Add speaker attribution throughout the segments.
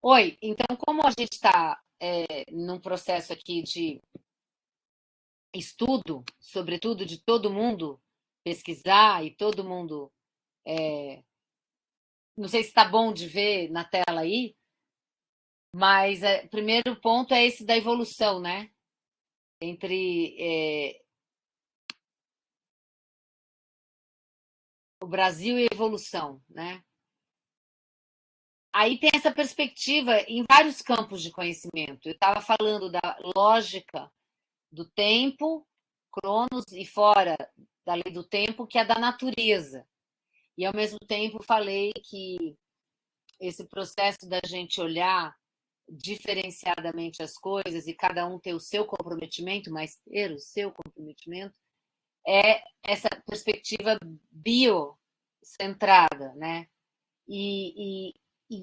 Speaker 1: Oi, então, como a gente está num processo aqui de estudo, sobretudo de todo mundo pesquisar e todo mundo. Não sei se está bom de ver na tela aí, mas o primeiro ponto é esse da evolução, né? Entre o Brasil e a evolução, né? Aí tem essa perspectiva em vários campos de conhecimento. Eu estava falando da lógica do tempo, Cronos, e fora da lei do tempo, que é da natureza. E, ao mesmo tempo, falei que esse processo da gente olhar diferenciadamente as coisas e cada um ter o seu comprometimento, mas ter o seu comprometimento, é essa perspectiva biocentrada, né? E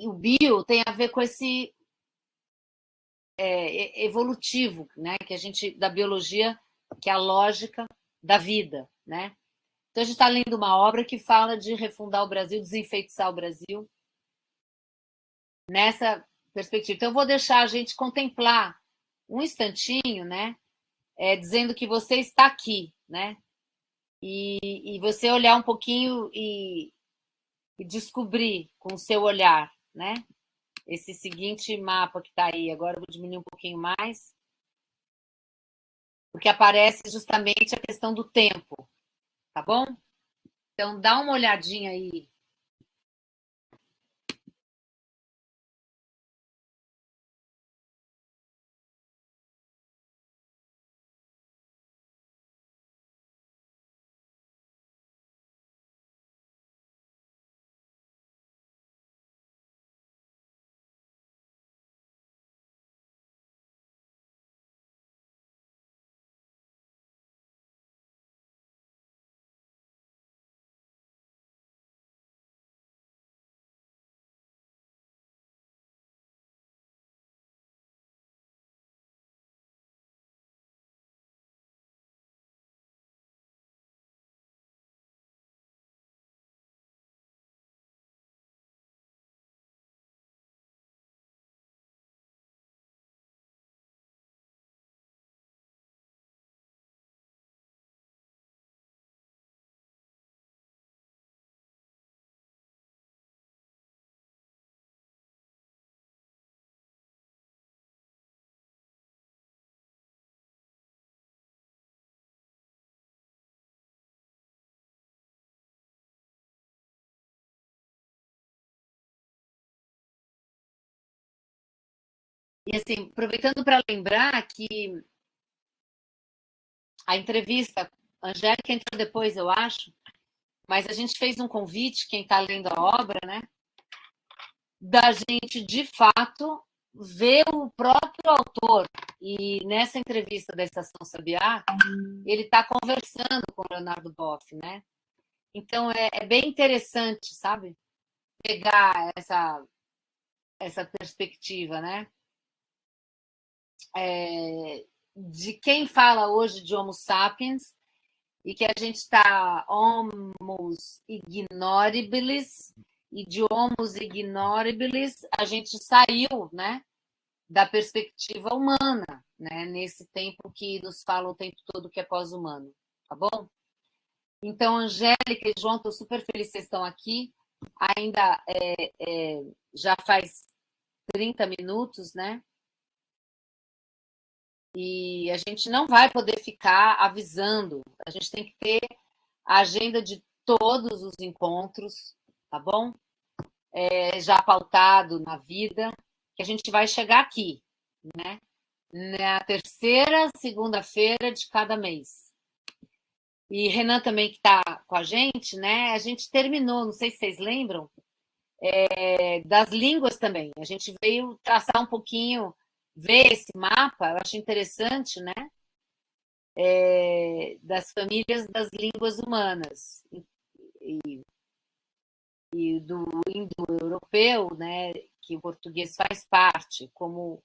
Speaker 1: o bio tem a ver com esse evolutivo, né? Que a gente da biologia, que é a lógica da vida, né? Então a gente está lendo uma obra que fala de refundar o Brasil, desenfeitiçar o Brasil nessa perspectiva. Então eu vou deixar a gente contemplar um instantinho, né? Dizendo que você está aqui, né? E você olhar um pouquinho e descobrir com o seu olhar, né? Esse seguinte mapa que está aí. Agora eu vou diminuir um pouquinho mais, porque aparece justamente a questão do tempo, tá bom? Então dá uma olhadinha aí. E assim, aproveitando para lembrar que a entrevista, a Angélica entrou depois, eu acho, mas a gente fez um convite, quem está lendo a obra, né? Da gente, de fato, ver o próprio autor. E nessa entrevista da Estação Sabiá, ele está conversando com o Leonardo Boff, né? Então é bem interessante, sabe? Pegar essa perspectiva, né? De quem fala hoje de Homo sapiens e que a gente está homos ignorabilis e de homos ignorabilis a gente saiu, né? Da perspectiva humana, né? Nesse tempo que nos fala o tempo todo que é pós-humano, tá bom? Então, Angélica e João, estou super feliz que vocês estão aqui. Ainda já faz 30 minutos, né? E a gente não vai poder ficar avisando. A gente tem que ter a agenda de todos os encontros, tá bom? Já pautado na vida, que a gente vai chegar aqui, né? Na terceira segunda-feira de cada mês. E Renan também que está com a gente, né? A gente terminou, não sei se vocês lembram, das línguas também. A gente veio traçar um pouquinho, ver esse mapa, eu acho interessante, né? Das famílias das línguas humanas e, e do indo-europeu, né? Que o português faz parte, como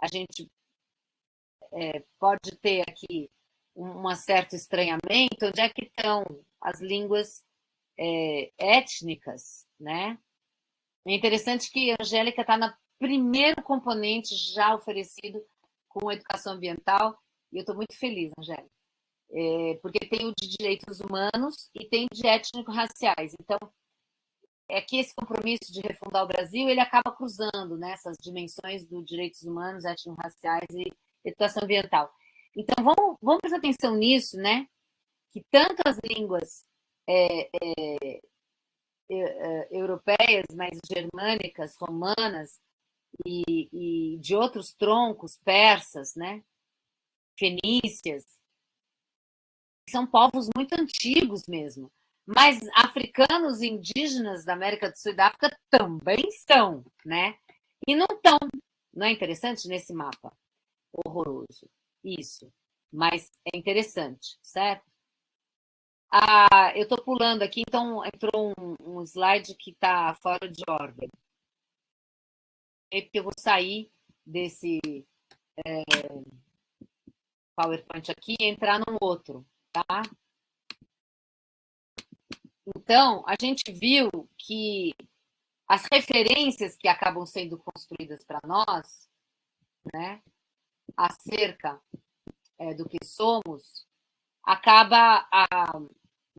Speaker 1: a gente pode ter aqui um certo estranhamento, onde é que estão as línguas étnicas, né? É interessante que a Angélica está primeiro componente já oferecido com a educação ambiental, e eu estou muito feliz, Angélica, porque tem o de direitos humanos e tem de étnico-raciais. Então, é que esse compromisso de refundar o Brasil, ele acaba cruzando, né, essas dimensões dos direitos humanos, étnico-raciais e educação ambiental. Então, vamos prestar atenção nisso, né, que tanto as línguas europeias, mas germânicas, romanas e de outros troncos, persas, né, fenícias, são povos muito antigos mesmo. Mas africanos e indígenas da América do Sul e da África também são, né? E não estão. Não é interessante nesse mapa? Horroroso. Isso. Mas é interessante, certo? Ah, eu estou pulando aqui, então entrou um slide que está fora de ordem. É porque eu vou sair desse PowerPoint aqui e entrar num outro, tá? Então, a gente viu que as referências que acabam sendo construídas para nós, né, acerca do que somos, acaba,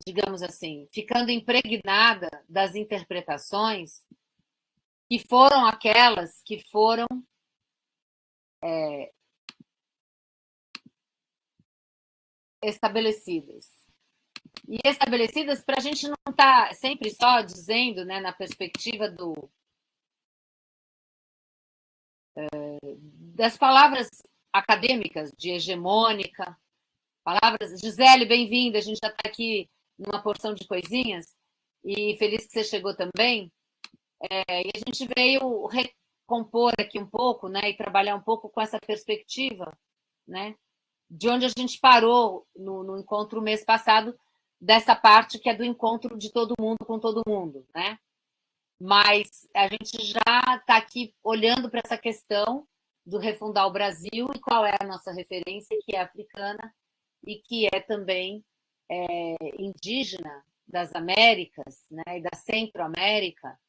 Speaker 1: digamos assim, ficando impregnada das interpretações que foram aquelas que foram estabelecidas. E estabelecidas para a gente não estar sempre só dizendo, né, na perspectiva das palavras acadêmicas, de hegemônica, palavras. Gisele, bem-vinda, a gente já está aqui numa porção de coisinhas, e feliz que você chegou também. E a gente veio recompor aqui um pouco, né, e trabalhar um pouco com essa perspectiva, né, de onde a gente parou no encontro mês passado, dessa parte que é do encontro de todo mundo com todo mundo, né? Mas a gente já está aqui olhando para essa questão do refundar o Brasil e qual é a nossa referência, que é africana e que é também indígena das Américas, né, e da Centro-América,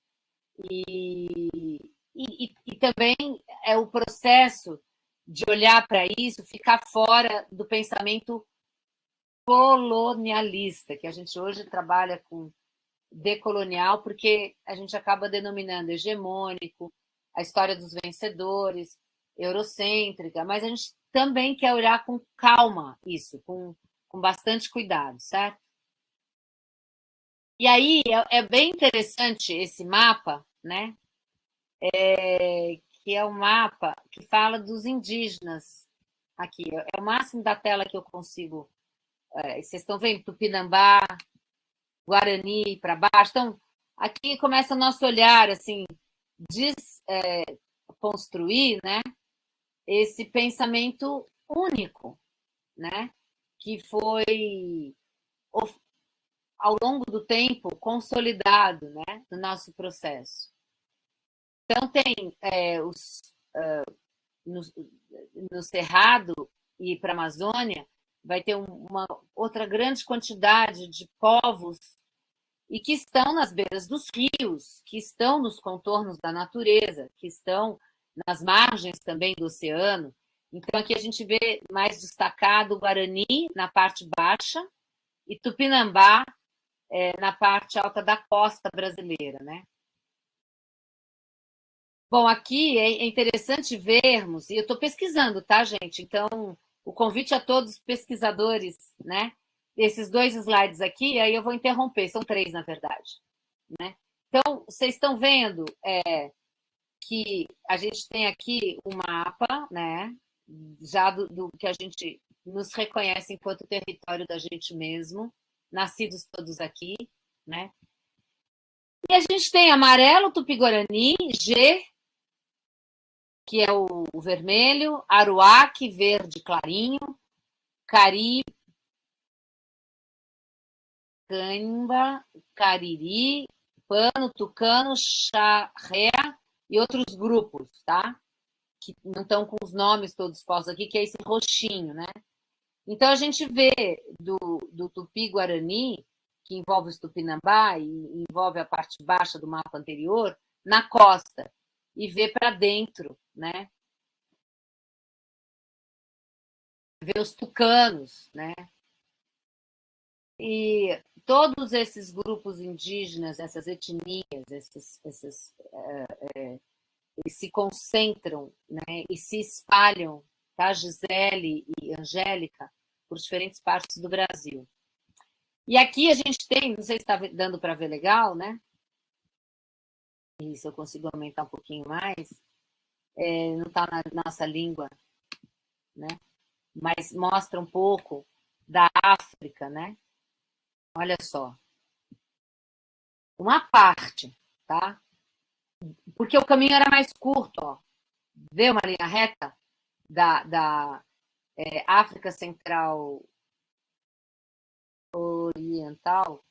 Speaker 1: e também é o processo de olhar para isso, ficar fora do pensamento colonialista, que a gente hoje trabalha com decolonial, porque a gente acaba denominando hegemônico, a história dos vencedores, eurocêntrica, mas a gente também quer olhar com calma isso, com bastante cuidado, certo? E aí é bem interessante esse mapa, né? Que é um mapa que fala dos indígenas aqui. É o máximo da tela que eu consigo. Vocês estão vendo Tupinambá, Guarani para baixo. Então, aqui começa o nosso olhar, assim, desconstruir, né, esse pensamento único, né, que foi, ao longo do tempo, consolidado, né, no nosso processo. Então, tem no, no Cerrado e para a Amazônia, vai ter uma outra grande quantidade de povos e que estão nas beiras dos rios, que estão nos contornos da natureza, que estão nas margens também do oceano. Então, aqui a gente vê mais destacado o Guarani na parte baixa e Tupinambá na parte alta da costa brasileira, né? Bom, aqui é interessante vermos, e eu estou pesquisando, tá, gente? Então, o convite a todos os pesquisadores, né? Esses dois slides aqui, aí eu vou interromper, são três, na verdade, né? Então, vocês estão vendo que a gente tem aqui o mapa, né? Já do que a gente nos reconhece enquanto território da gente mesmo, nascidos todos aqui, né? E a gente tem amarelo, Tupi-Guarani, G, que é o vermelho, Aruaque, verde clarinho, Cari, Cãibra, Cariri, Pano, Tucano, Charré e outros grupos, tá? Que não estão com os nomes todos postos aqui, que é esse roxinho, né? Então a gente vê do Tupi-Guarani, que envolve o Tupinambá e envolve a parte baixa do mapa anterior, na costa. e ver para dentro, né? Ver os tucanos, né? E todos esses grupos indígenas, essas etnias, eles se concentram, né, e se espalham, tá, Gisele e Angélica, por diferentes partes do Brasil. E aqui a gente tem, não sei se está dando para ver legal, né? E se eu consigo aumentar um pouquinho mais, não está na nossa língua, né? Mas mostra um pouco da África, né? Olha só, uma parte, tá? Porque o caminho era mais curto, ó. Vê uma linha reta da África Central Oriental,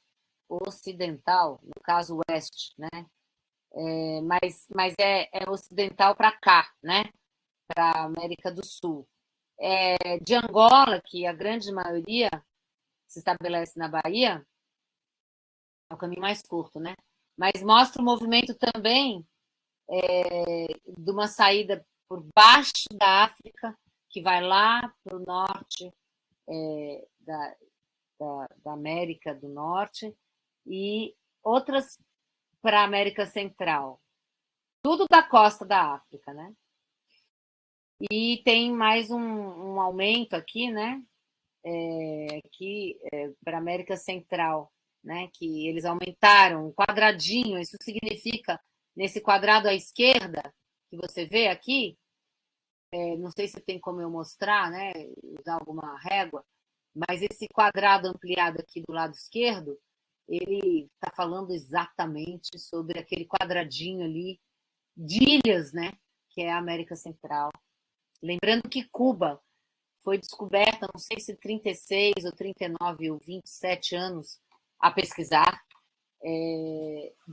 Speaker 1: Ocidental, no caso Oeste, né? Mas é ocidental para cá, né? Para a América do Sul. De Angola, que a grande maioria se estabelece na Bahia, é o caminho mais curto, né? Mas mostra o movimento também de uma saída por baixo da África, que vai lá para o norte da América do Norte, e outras para a América Central. Tudo da costa da África, né? E tem mais um aumento aqui, né? Aqui para a América Central, né? Que eles aumentaram um quadradinho. Isso significa, nesse quadrado à esquerda, que você vê aqui, não sei se tem como eu mostrar, né? Usar alguma régua, mas esse quadrado ampliado aqui do lado esquerdo, ele está falando exatamente sobre aquele quadradinho ali de ilhas, né? Que é a América Central. Lembrando que Cuba foi descoberta, não sei se 36 ou 39 ou 27 anos a pesquisar,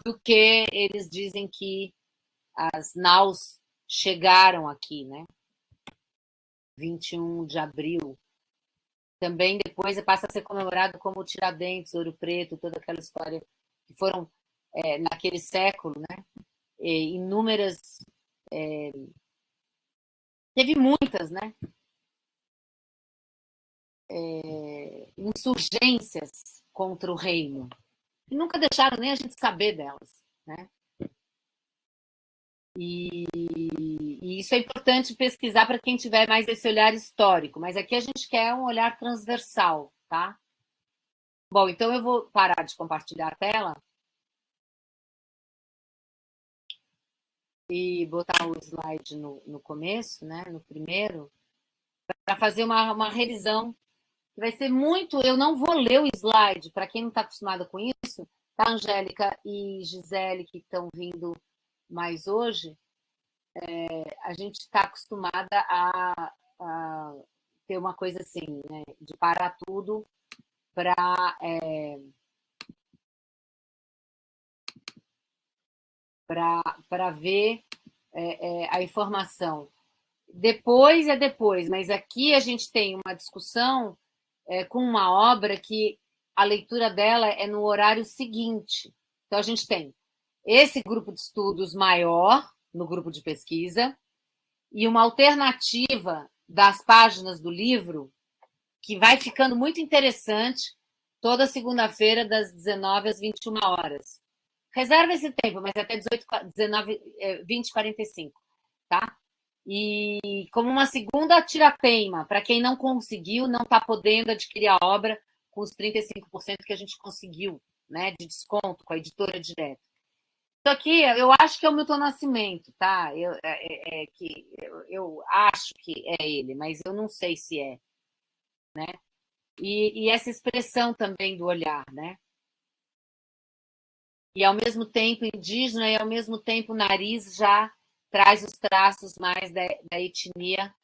Speaker 1: do que eles dizem que as naus chegaram aqui, né? 21 de abril. Também depois passa a ser comemorado como Tiradentes, Ouro Preto, toda aquela história que foram naquele século, né? Inúmeras. Teve muitas, né? Insurgências contra o reino. E nunca deixaram nem a gente saber delas, né? E isso é importante pesquisar para quem tiver mais esse olhar histórico, mas aqui a gente quer um olhar transversal, tá? Bom, então eu vou parar de compartilhar a tela e botar o slide no começo, né, no primeiro, para fazer uma revisão. Vai ser muito. Eu não vou ler o slide, para quem não está acostumado com isso, tá, Angélica e Gisele, que estão vindo mais hoje, a gente está acostumada a ter uma coisa assim, né, de parar tudo para ver a informação. Depois é depois, mas aqui a gente tem uma discussão com uma obra que a leitura dela é no horário seguinte. Então, a gente tem esse grupo de estudos maior, no grupo de pesquisa, e uma alternativa das páginas do livro, que vai ficando muito interessante, toda segunda-feira, das 19 às 21 horas. Reserva esse tempo, mas até 18, 19, 20, 45, tá? E como uma segunda tirateima, para quem não conseguiu, não está podendo adquirir a obra com os 35% que a gente conseguiu, né, de desconto com a editora direta. Isso aqui, eu acho que é o Milton Nascimento, tá? Eu acho que é ele, mas eu não sei se é, né? E essa expressão também do olhar, né? E ao mesmo tempo indígena e ao mesmo tempo o nariz já traz os traços mais da etnia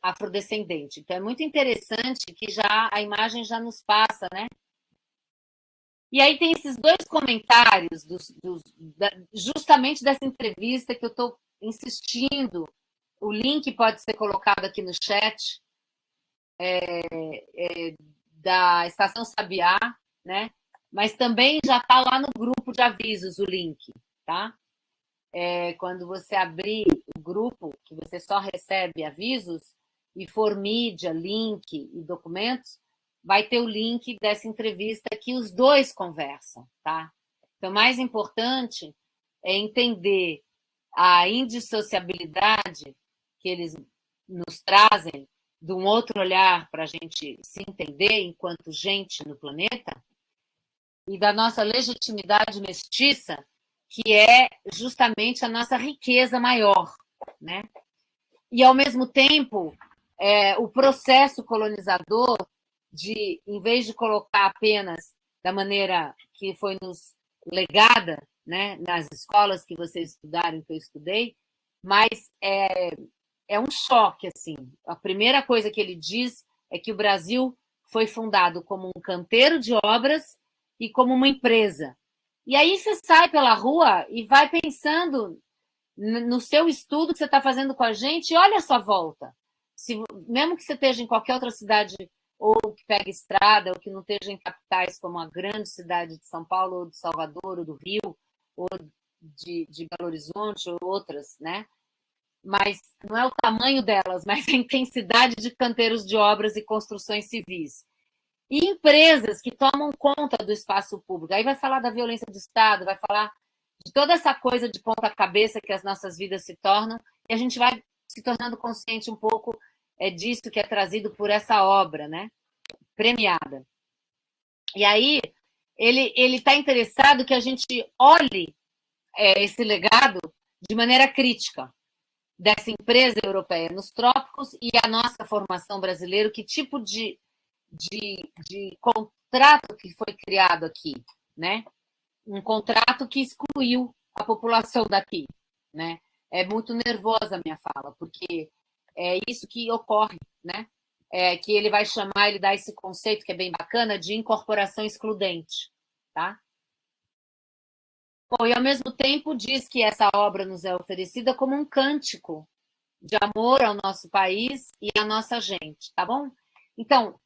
Speaker 1: afrodescendente. Então é muito interessante que já a imagem já nos passa, né? E aí tem esses dois comentários justamente dessa entrevista que eu estou insistindo. O link pode ser colocado aqui no chat da Estação Sabiá, né? Mas também já está lá no grupo de avisos o link, tá? quando você abrir o grupo, que você só recebe avisos, e for mídia, link e documentos, vai ter o link dessa entrevista que os dois conversam, tá? Então, o mais importante é entender a indissociabilidade que eles nos trazem, de um outro olhar para a gente se entender enquanto gente no planeta, e da nossa legitimidade mestiça, que é justamente a nossa riqueza maior, né? E, ao mesmo tempo, o processo colonizador de, em vez de colocar apenas da maneira que foi nos legada, né, nas escolas que vocês estudaram, que eu estudei, mas é um choque, assim. A primeira coisa que ele diz é que o Brasil foi fundado como um canteiro de obras e como uma empresa. E aí você sai pela rua e vai pensando no seu estudo que você está fazendo com a gente, e olha a sua volta. Mesmo que você esteja em qualquer outra cidade, ou que pegue estrada, ou que não esteja em capitais como a grande cidade de São Paulo, ou de Salvador, ou do Rio, ou de Belo Horizonte, ou outras, né? Mas não é o tamanho delas, mas a intensidade de canteiros de obras e construções civis. E empresas que tomam conta do espaço público. Aí vai falar da violência do Estado, vai falar de toda essa coisa de ponta cabeça que as nossas vidas se tornam, e a gente vai se tornando consciente um pouco disso que é trazido por essa obra, né? Premiada. E aí ele está interessado que a gente olhe esse legado de maneira crítica, dessa empresa europeia nos trópicos e a nossa formação brasileira, que tipo de contrato que foi criado aqui, né? Um contrato que excluiu a população daqui, né? É muito nervosa a minha fala, porque é isso que ocorre, né? Que ele vai chamar, ele dá esse conceito que é bem bacana de incorporação excludente, tá? Bom, e ao mesmo tempo diz que essa obra nos é oferecida como um cântico de amor ao nosso país e à nossa gente, tá bom? Então,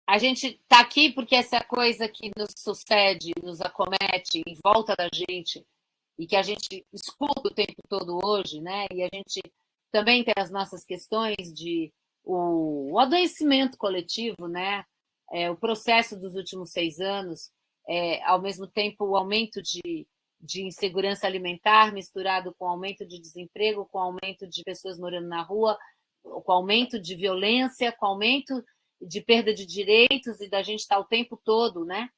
Speaker 1: a gente está aqui porque essa coisa que nos sucede, nos acomete em volta da gente e que a gente escuta o tempo todo hoje, né? E a gente também tem as nossas questões de o adoecimento coletivo, né? O processo dos últimos 6 anos, ao mesmo tempo o aumento de insegurança alimentar misturado com aumento de desemprego, com aumento de pessoas morando na rua, com aumento de violência, com aumento de perda de direitos e da gente estar o tempo todo, né?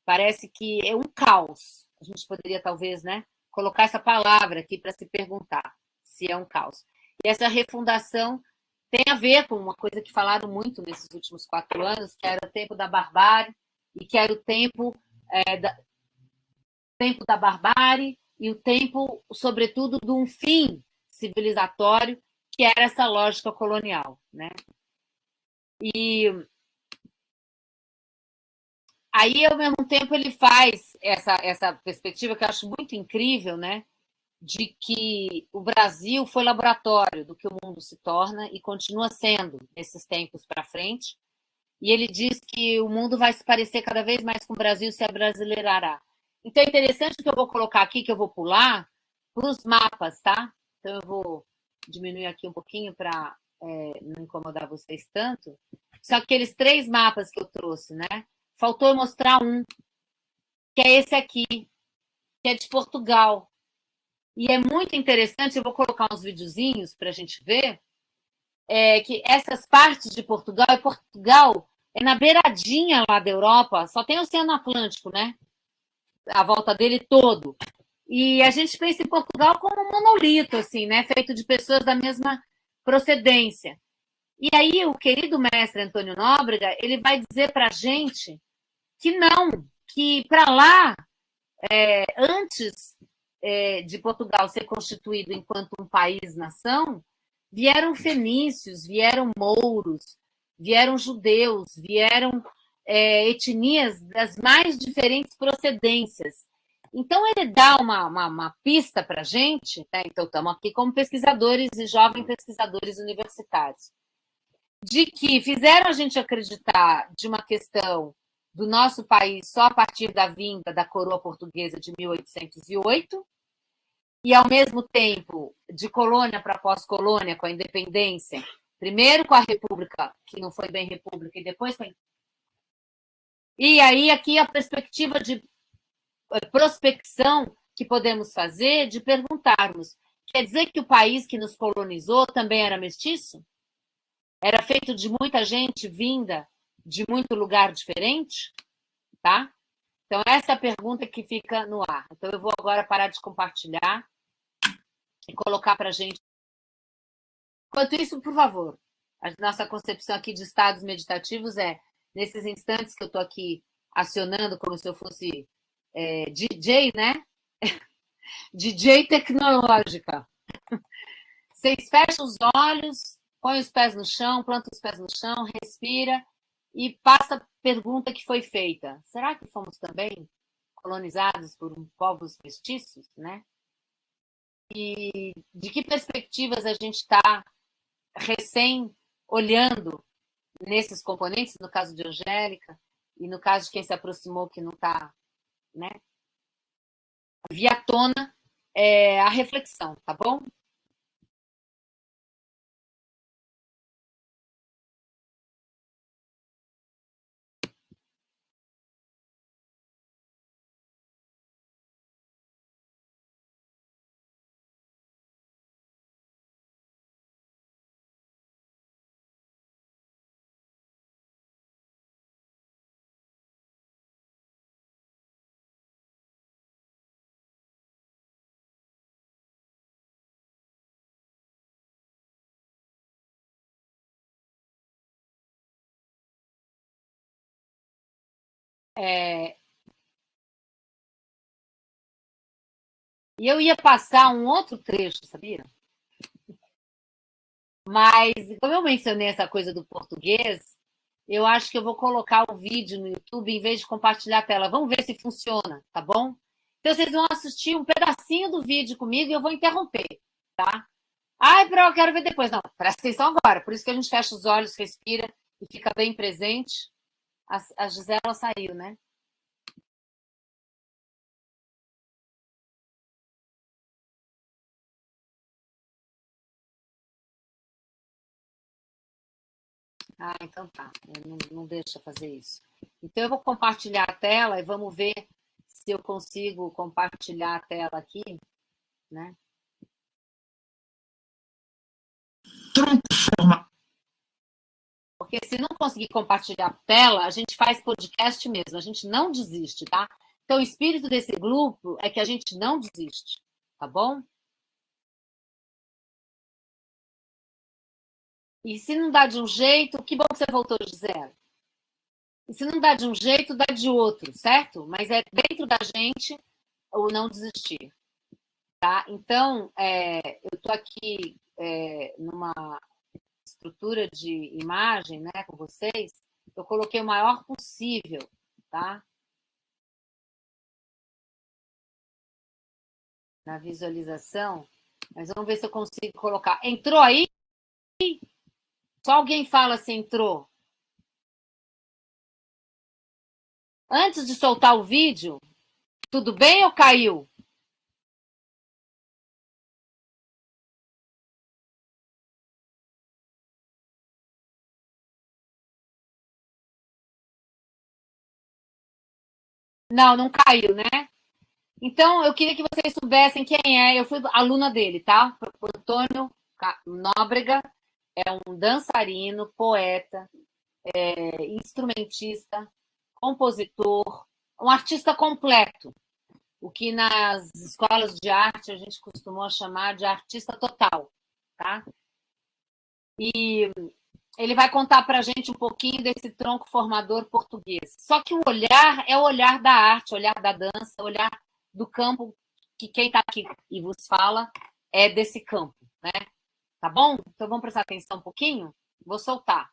Speaker 1: Parece que é um caos. A gente poderia, talvez, né, colocar essa palavra aqui para se perguntar se é um caos. E essa refundação tem a ver com uma coisa que falaram muito nesses últimos 4 anos, que era o tempo da barbárie, e que era o tempo da barbárie e o tempo, sobretudo, de um fim civilizatório, que era essa lógica colonial, né? E aí, ao mesmo tempo, ele faz essa perspectiva que eu acho muito incrível, né? De que o Brasil foi laboratório do que o mundo se torna e continua sendo nesses tempos para frente. E ele diz que o mundo vai se parecer cada vez mais com o Brasil, se abrasileirará. Então é interessante que eu vou colocar aqui, que eu vou pular para os mapas, tá? Então eu vou diminuir aqui um pouquinho para não incomodar vocês tanto. São aqueles 3 mapas que eu trouxe, né? Faltou eu mostrar um, que é esse aqui, que é de Portugal. E é muito interessante, eu vou colocar uns videozinhos para a gente ver, que essas partes de Portugal é na beiradinha lá da Europa, só tem o Oceano Atlântico, né? A volta dele todo. E a gente pensa em Portugal como um monolito, assim, né? Feito de pessoas da mesma procedência. E aí o querido mestre Antônio Nóbrega, ele vai dizer para a gente que não, que para lá, antes de Portugal ser constituído enquanto um país-nação, vieram fenícios, vieram mouros, vieram judeus, vieram etnias das mais diferentes procedências. Então, ele dá uma pista para a gente, né? Então, estamos aqui como pesquisadores e jovens pesquisadores universitários, de que fizeram a gente acreditar de uma questão do nosso país só a partir da vinda da coroa portuguesa de 1808, e, ao mesmo tempo, de colônia para pós-colônia, com a independência, primeiro com a república, que não foi bem república, e depois com a... E aí, aqui, a perspectiva de prospecção que podemos fazer, de perguntarmos, quer dizer que o país que nos colonizou também era mestiço? Era feito de muita gente vinda de muito lugar diferente? Tá? Então, essa é a pergunta que fica no ar. Então, eu vou agora parar de compartilhar e colocar para a gente. Enquanto isso, por favor, a nossa concepção aqui de estados meditativos é, nesses instantes que eu estou aqui acionando como se eu fosse DJ, né? DJ tecnológica. Vocês fecham os olhos, põe os pés no chão, planta os pés no chão, respira e passa a pergunta que foi feita. Será que fomos também colonizados por povos mestiços, né? E de que perspectivas a gente está recém olhando nesses componentes, no caso de Angélica, e no caso de quem se aproximou que não está, né? Via à tona a reflexão, tá bom? E eu ia passar um outro trecho, sabia? Mas, como eu mencionei essa coisa do português, eu acho que eu vou colocar o vídeo no YouTube em vez de compartilhar a tela. Vamos ver se funciona, tá bom? Então, vocês vão assistir um pedacinho do vídeo comigo e eu vou interromper, tá? Ai, Pro, eu quero ver depois. Não, presta atenção agora. Por isso que a gente fecha os olhos, respira e fica bem presente. A Gisela saiu, né? Ah, então tá. Não deixa fazer isso. Então, eu vou compartilhar a tela e vamos ver se eu consigo compartilhar a tela aqui, né? Porque se não conseguir compartilhar a tela, a gente faz podcast mesmo, a gente não desiste, tá? Então, o espírito desse grupo é que a gente não desiste, tá bom? E se não dá de um jeito, que bom que você voltou, Gisele. E se não dá de um jeito, dá de outro, certo? Mas é dentro da gente o não desistir, tá? Então, eu estou aqui numa estrutura de imagem, né, com vocês. Eu coloquei o maior possível, tá? Na visualização. Mas vamos ver se eu consigo colocar. Entrou aí? Só alguém fala se entrou. Antes de soltar o vídeo, tudo bem ou caiu? Não, não caiu, né? Então, eu queria que vocês soubessem quem é. Eu fui aluna dele, tá? O Antônio Nóbrega é um dançarino, poeta, instrumentista, compositor, um artista completo. O que nas escolas de arte a gente costumou chamar de artista total, tá? E ele vai contar para a gente um pouquinho desse tronco formador português. Só que o olhar é o olhar da arte, o olhar da dança, o olhar do campo que quem está aqui e vos fala é desse campo, né? Tá bom? Então vamos prestar atenção um pouquinho? Vou soltar.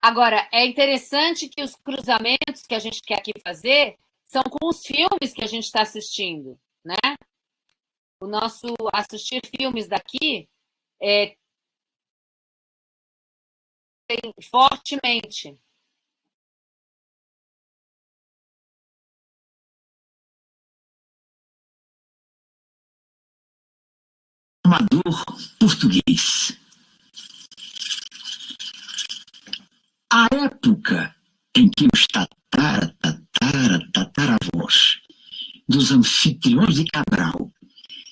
Speaker 1: Agora, é interessante que os cruzamentos que a gente quer aqui fazer são com os filmes que a gente está assistindo, né? O nosso assistir filmes daqui fortemente.
Speaker 2: Amador português. A época em que os tataravós dos anfitriões de Cabral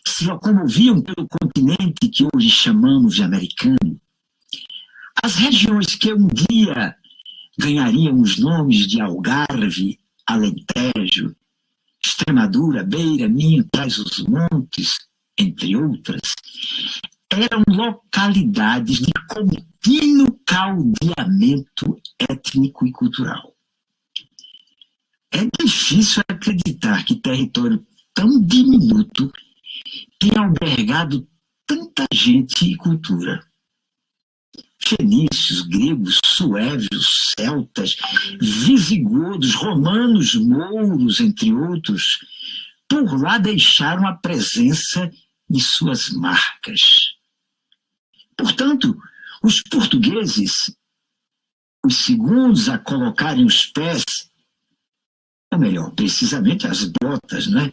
Speaker 2: se locomoviam pelo continente que hoje chamamos de americano, as regiões que um dia ganhariam os nomes de Algarve, Alentejo, Extremadura, Beira, Minho, Trás-os-Montes, entre outras, eram localidades de contínuo caldeamento étnico e cultural. É difícil acreditar que território tão diminuto tenha albergado tanta gente e cultura. Fenícios, gregos, suévios, celtas, visigodos, romanos, mouros, entre outros, por lá deixaram a presença de suas marcas. Portanto, os portugueses, os segundos a colocarem os pés, ou melhor, precisamente as botas, né,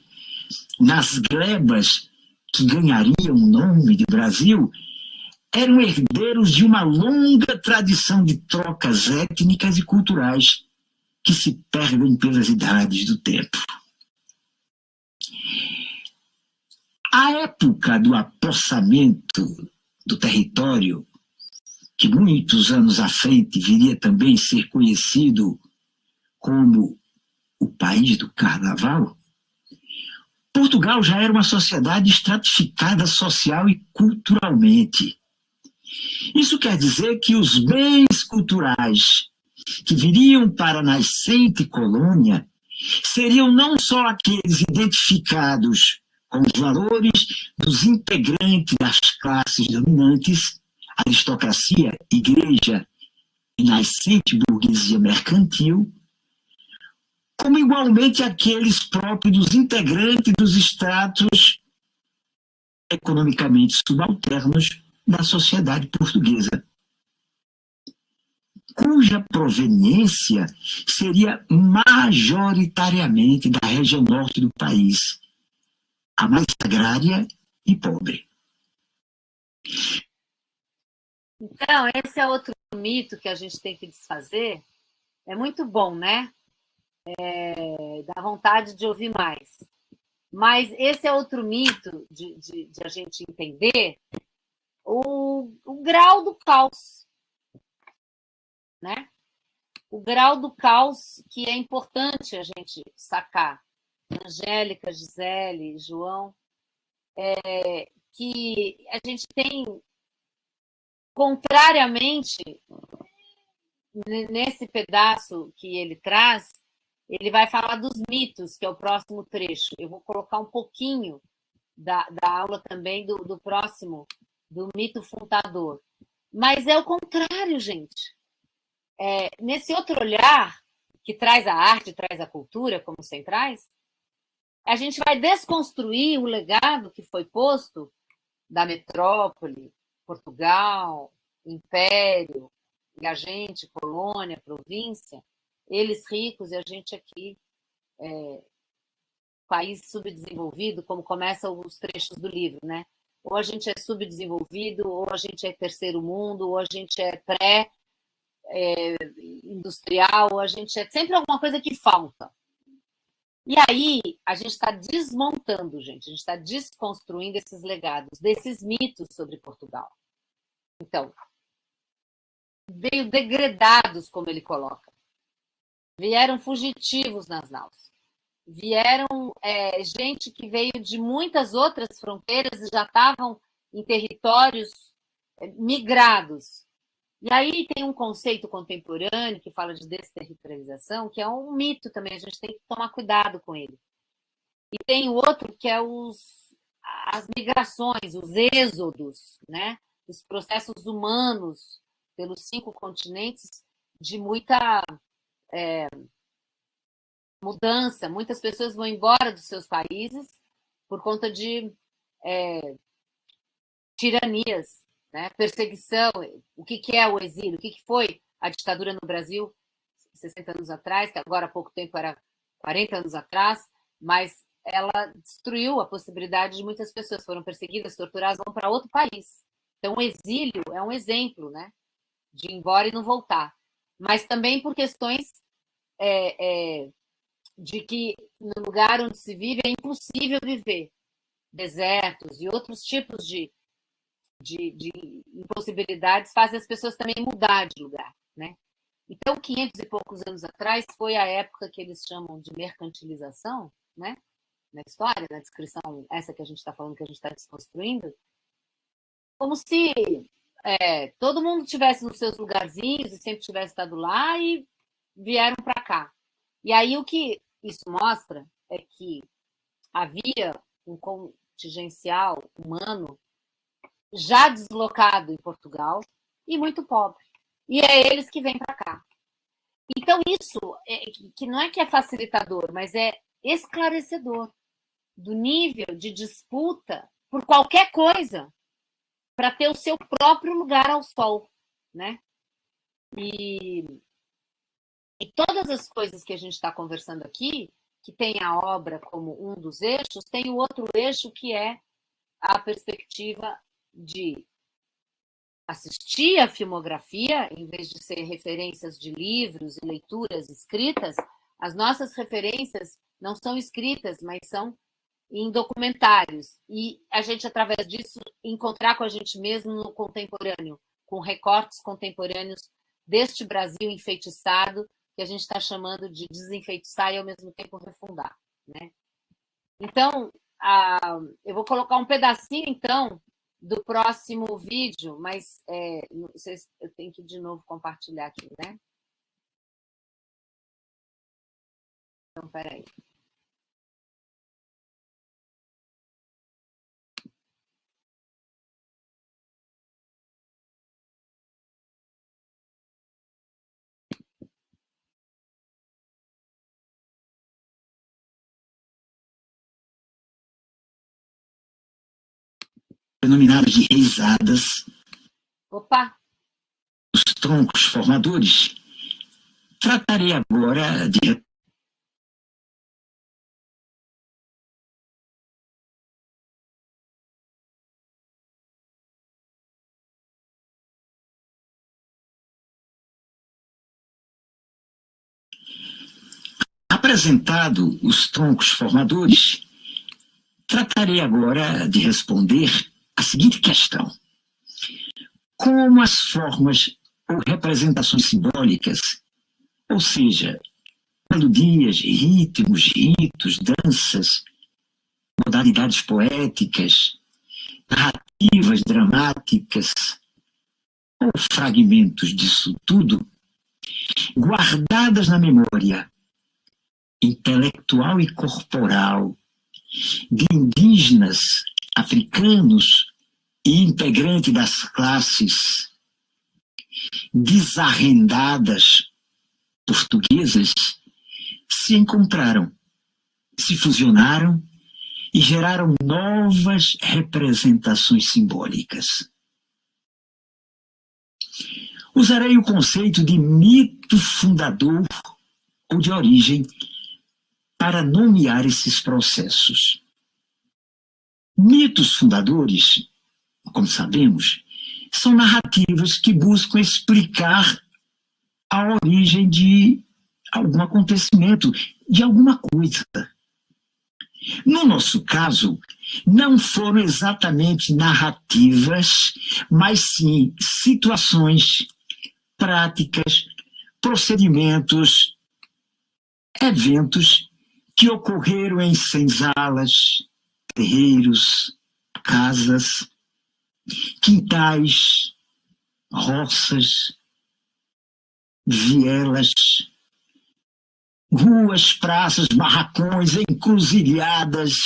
Speaker 2: nas glebas que ganhariam o nome de Brasil, eram herdeiros de uma longa tradição de trocas étnicas e culturais que se perdem pelas idades do tempo. A época do apossamento do território, que muitos anos à frente viria também ser conhecido como o país do carnaval, Portugal já era uma sociedade estratificada social e culturalmente. Isso quer dizer que os bens culturais que viriam para a nascente colônia seriam não só aqueles identificados com os valores dos integrantes das classes dominantes, aristocracia, igreja e nascente burguesia mercantil, como igualmente aqueles próprios dos integrantes dos estratos economicamente subalternos da sociedade portuguesa, cuja proveniência seria majoritariamente da região norte do país, a mais agrária e pobre.
Speaker 1: Então, esse é outro mito que a gente tem que desfazer. É muito bom, né? Dá vontade de ouvir mais. Mas esse é outro mito de a gente entender o grau do caos, né? O grau do caos que é importante a gente sacar. Angélica, Gisele, João, que a gente tem, contrariamente, nesse pedaço que ele traz, ele vai falar dos mitos, que é o próximo trecho. Eu vou colocar um pouquinho da aula também do próximo, do mito fundador. Mas é o contrário, gente. Nesse outro olhar, que traz a arte, traz a cultura como centrais, a gente vai desconstruir o legado que foi posto da metrópole, Portugal, Império, e a gente, colônia, província, eles ricos e a gente aqui, país subdesenvolvido, como começam os trechos do livro, né? Ou a gente é subdesenvolvido, ou a gente é terceiro mundo, ou a gente é pré-industrial, ou a gente é sempre alguma coisa que falta. E aí a gente está desmontando, gente, a gente está desconstruindo esses legados, desses mitos sobre Portugal. Então, veio degredados, como ele coloca. Vieram fugitivos nas naus. Vieram gente que veio de muitas outras fronteiras e já estavam em territórios migrados. E aí tem um conceito contemporâneo que fala de desterritorialização, que é um mito também, a gente tem que tomar cuidado com ele. E tem o outro que é as migrações, os êxodos, né? Os processos humanos pelos 5 continentes de muita mudança. Muitas pessoas vão embora dos seus países por conta de tiranias, né? Perseguição, o que é o exílio, o que foi a ditadura no Brasil 60 anos atrás, que agora há pouco tempo era 40 anos atrás, mas ela destruiu a possibilidade de muitas pessoas foram perseguidas, torturadas, vão para outro país. Então, o exílio é um exemplo, né, de ir embora e não voltar. Mas também por questões de que no lugar onde se vive é impossível viver. Desertos e outros tipos de impossibilidades fazem as pessoas também mudar de lugar, né? Então, 500 e poucos anos atrás foi a época que eles chamam de mercantilização, né? Na história, na descrição, essa que a gente está falando, que a gente está desconstruindo, como se todo mundo tivesse nos seus lugarzinhos e sempre tivesse estado lá e vieram para cá. E aí o que isso mostra é que havia um contingencial humano já deslocado em Portugal e muito pobre. E é eles que vêm para cá. Então, isso que não é que é facilitador, mas é esclarecedor do nível de disputa por qualquer coisa para ter o seu próprio lugar ao sol, né? E todas as coisas que a gente está conversando aqui, que tem a obra como um dos eixos, tem o outro eixo que é a perspectiva de assistir a filmografia, em vez de ser referências de livros e leituras escritas, as nossas referências não são escritas, mas são em documentários. E a gente, através disso, encontrar com a gente mesmo no contemporâneo, com recortes contemporâneos deste Brasil enfeitiçado, que a gente está chamando de desenfeitiçar e, ao mesmo tempo, refundar, né? Então, eu vou colocar um pedacinho, então, do próximo vídeo, mas eu tenho que de novo compartilhar aqui, né? Então, peraí.
Speaker 2: Denominadas de reisadas.
Speaker 1: Opa!
Speaker 2: Os troncos formadores. Tratarei agora de apresentado os troncos formadores, tratarei agora de responder a seguinte questão: como as formas ou representações simbólicas, ou seja, melodias, ritmos, ritos, danças, modalidades poéticas, narrativas dramáticas ou fragmentos disso tudo, guardadas na memória intelectual e corporal de indígenas, africanos e integrantes das classes desarrendadas portuguesas, se encontraram, se fusionaram e geraram novas representações simbólicas. Usarei o conceito de mito fundador ou de origem para nomear esses processos. Mitos fundadores, como sabemos, são narrativas que buscam explicar a origem de algum acontecimento, de alguma coisa. No nosso caso, não foram exatamente narrativas, mas sim situações, práticas, procedimentos, eventos que ocorreram em senzalas, terreiros, casas, quintais, roças, vielas, ruas, praças, barracões, encruzilhadas,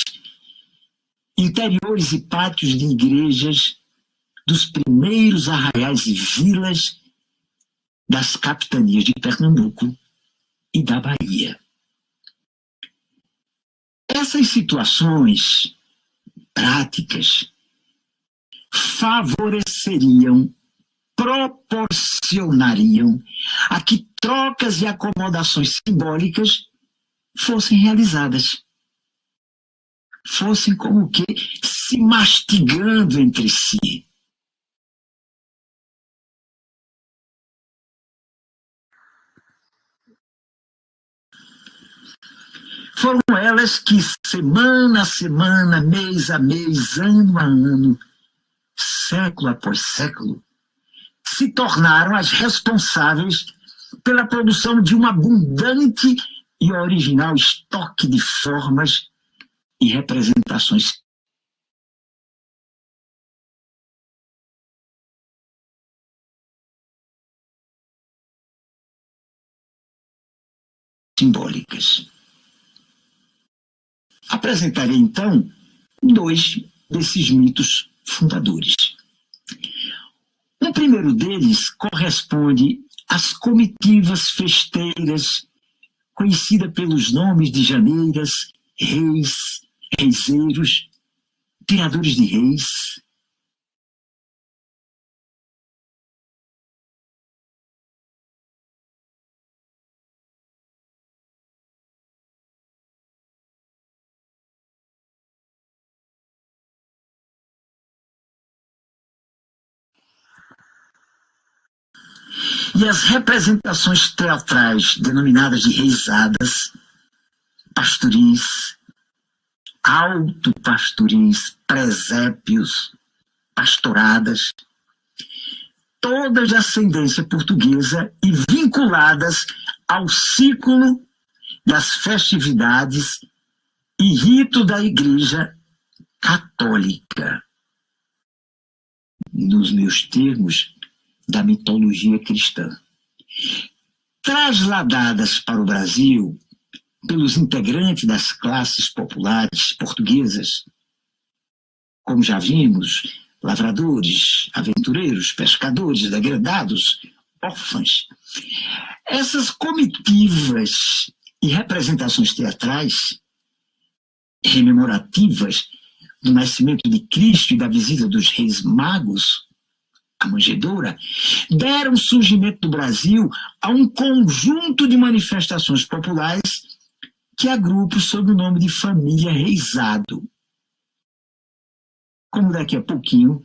Speaker 2: interiores e pátios de igrejas dos primeiros arraiais e vilas das capitanias de Pernambuco e da Bahia. Essas situações práticas favoreceriam, proporcionariam a que trocas e acomodações simbólicas fossem realizadas. Fossem como que se mastigando entre si. Foram elas que, semana a semana, mês a mês, ano a ano, século após século, se tornaram as responsáveis pela produção de um abundante e original estoque de formas e representações simbólicas. Apresentarei, então, 2 desses mitos fundadores. O primeiro deles corresponde às comitivas festeiras, conhecida pelos nomes de janeiras, reis, reiseiros, tiradores de reis. E as representações teatrais denominadas de reisadas, pastoris, autopastoris, presépios, pastoradas, todas de ascendência portuguesa e vinculadas ao ciclo das festividades e rito da Igreja Católica. Nos meus termos, da mitologia cristã. Trasladadas para o Brasil pelos integrantes das classes populares portuguesas, como já vimos, lavradores, aventureiros, pescadores, degradados, órfãos. Essas comitivas e representações teatrais rememorativas do nascimento de Cristo e da visita dos reis magos, a manjedoura, deram surgimento no Brasil a um conjunto de manifestações populares que agrupo sob o nome de família reisado, como daqui a pouquinho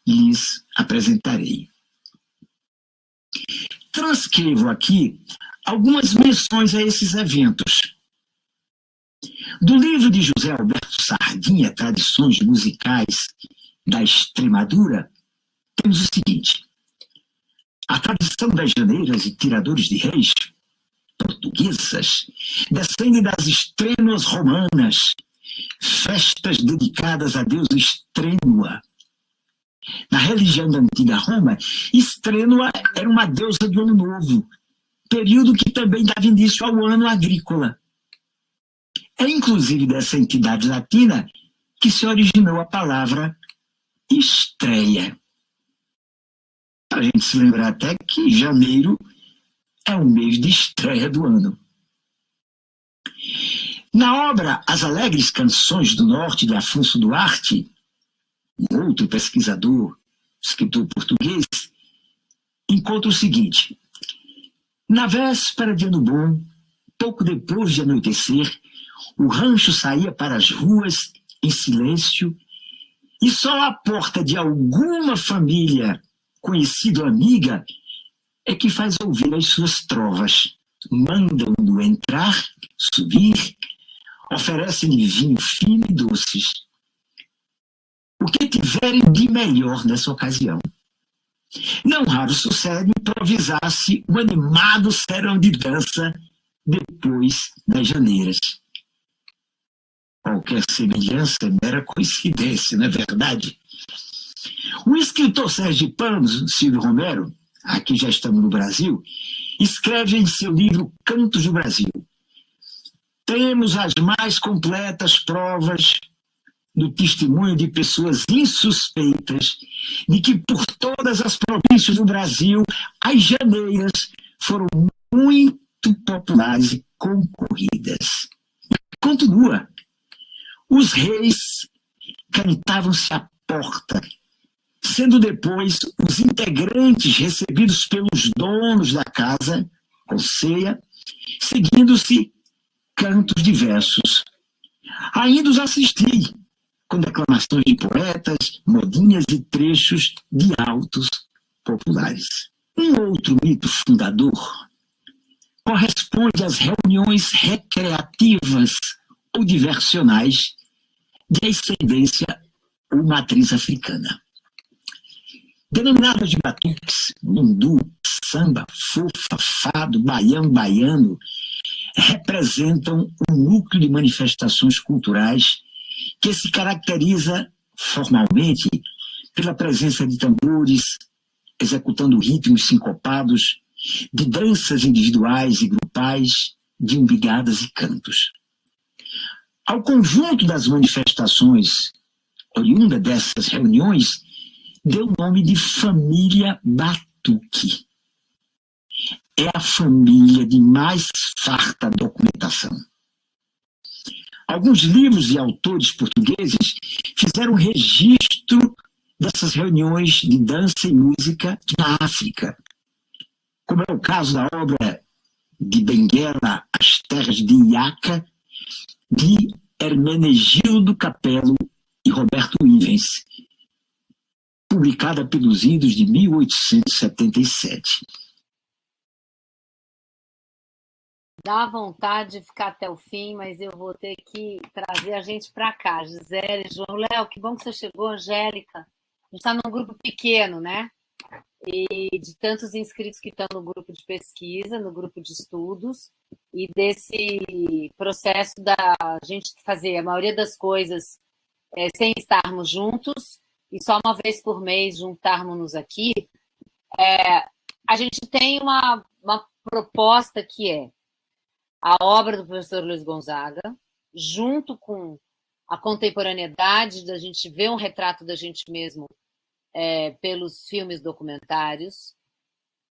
Speaker 2: lhes apresentarei. Transcrevo aqui algumas menções a esses eventos. Do livro de José Alberto Sardinha, Tradições Musicais da Extremadura, temos o seguinte: a tradição das janeiras e tiradores de reis portuguesas descende das estrênuas romanas, festas dedicadas a deusa Estrênua. Na religião da antiga Roma, Estrênua era uma deusa do ano novo, período que também dava início ao ano agrícola. É inclusive dessa entidade latina que se originou a palavra estreia. Para a gente se lembrar até que janeiro é o mês de estreia do ano. Na obra As Alegres Canções do Norte, de Afonso Duarte, um outro pesquisador, escritor português, encontra o seguinte: na véspera de Ano Bom, pouco depois de anoitecer, o rancho saía para as ruas em silêncio e só à porta de alguma família conhecida ou amiga é que faz ouvir as suas trovas. Mandam-no entrar, subir, oferecem-lhe vinho fino e doces. O que tiverem de melhor nessa ocasião. Não raro sucede improvisar-se um animado serão de dança depois das janeiras. Qualquer semelhança é mera coincidência, não é verdade? O escritor sergipano Silvio Romero, aqui já estamos no Brasil, escreve em seu livro Cantos do Brasil: temos as mais completas provas do testemunho de pessoas insuspeitas de que por todas as províncias do Brasil as janeiras foram muito populares e concorridas. E continua: os reis cantavam-se à porta, sendo depois os integrantes recebidos pelos donos da casa, com ceia, seguindo-se cantos diversos. Ainda os assisti, com declamações de poetas, modinhas e trechos de autos populares. Um outro mito fundador corresponde às reuniões recreativas ou diversionais de ascendência ou matriz africana. Denominadas de batuques, lundu, samba, fofa, fado, baião, baiano, representam um núcleo de manifestações culturais que se caracteriza formalmente pela presença de tambores, executando ritmos sincopados, de danças individuais e grupais, de umbigadas e cantos. Ao conjunto das manifestações oriunda dessas reuniões, deu o nome de família Batuque. É a família de mais farta documentação. Alguns livros e autores portugueses fizeram registro dessas reuniões de dança e música na África, como é o caso da obra de Benguela, As Terras de Iaca, de Hermenegildo Capello e Roberto Ivens, publicada pelos idos de 1877.
Speaker 1: Dá vontade de ficar até o fim, mas eu vou ter que trazer a gente para cá. Gisele, João, Léo, que bom que você chegou, Angélica. A gente está num grupo pequeno, né? E de tantos inscritos que estão no grupo de pesquisa, no grupo de estudos, e desse processo da gente fazer a maioria das coisas sem estarmos juntos, e só uma vez por mês juntarmos-nos aqui, a gente tem uma proposta que é a obra do professor Luiz Gonzaga, junto com a contemporaneidade da gente ver um retrato da gente mesmo pelos filmes documentários,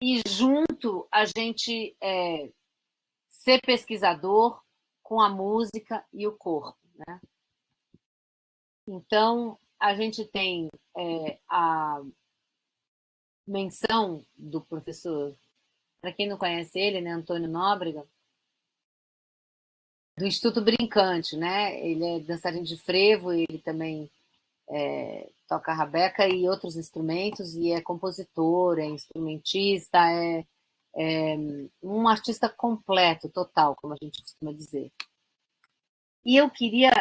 Speaker 1: e junto a gente ser pesquisador com a música e o corpo, né? Então, a gente tem a menção do professor, para quem não conhece ele, né, Antônio Nóbrega, do Instituto Brincante, né? Ele é dançarino de frevo, ele também toca rabeca e outros instrumentos, e é compositor, é instrumentista, é um artista completo, total, como a gente costuma dizer. E eu queria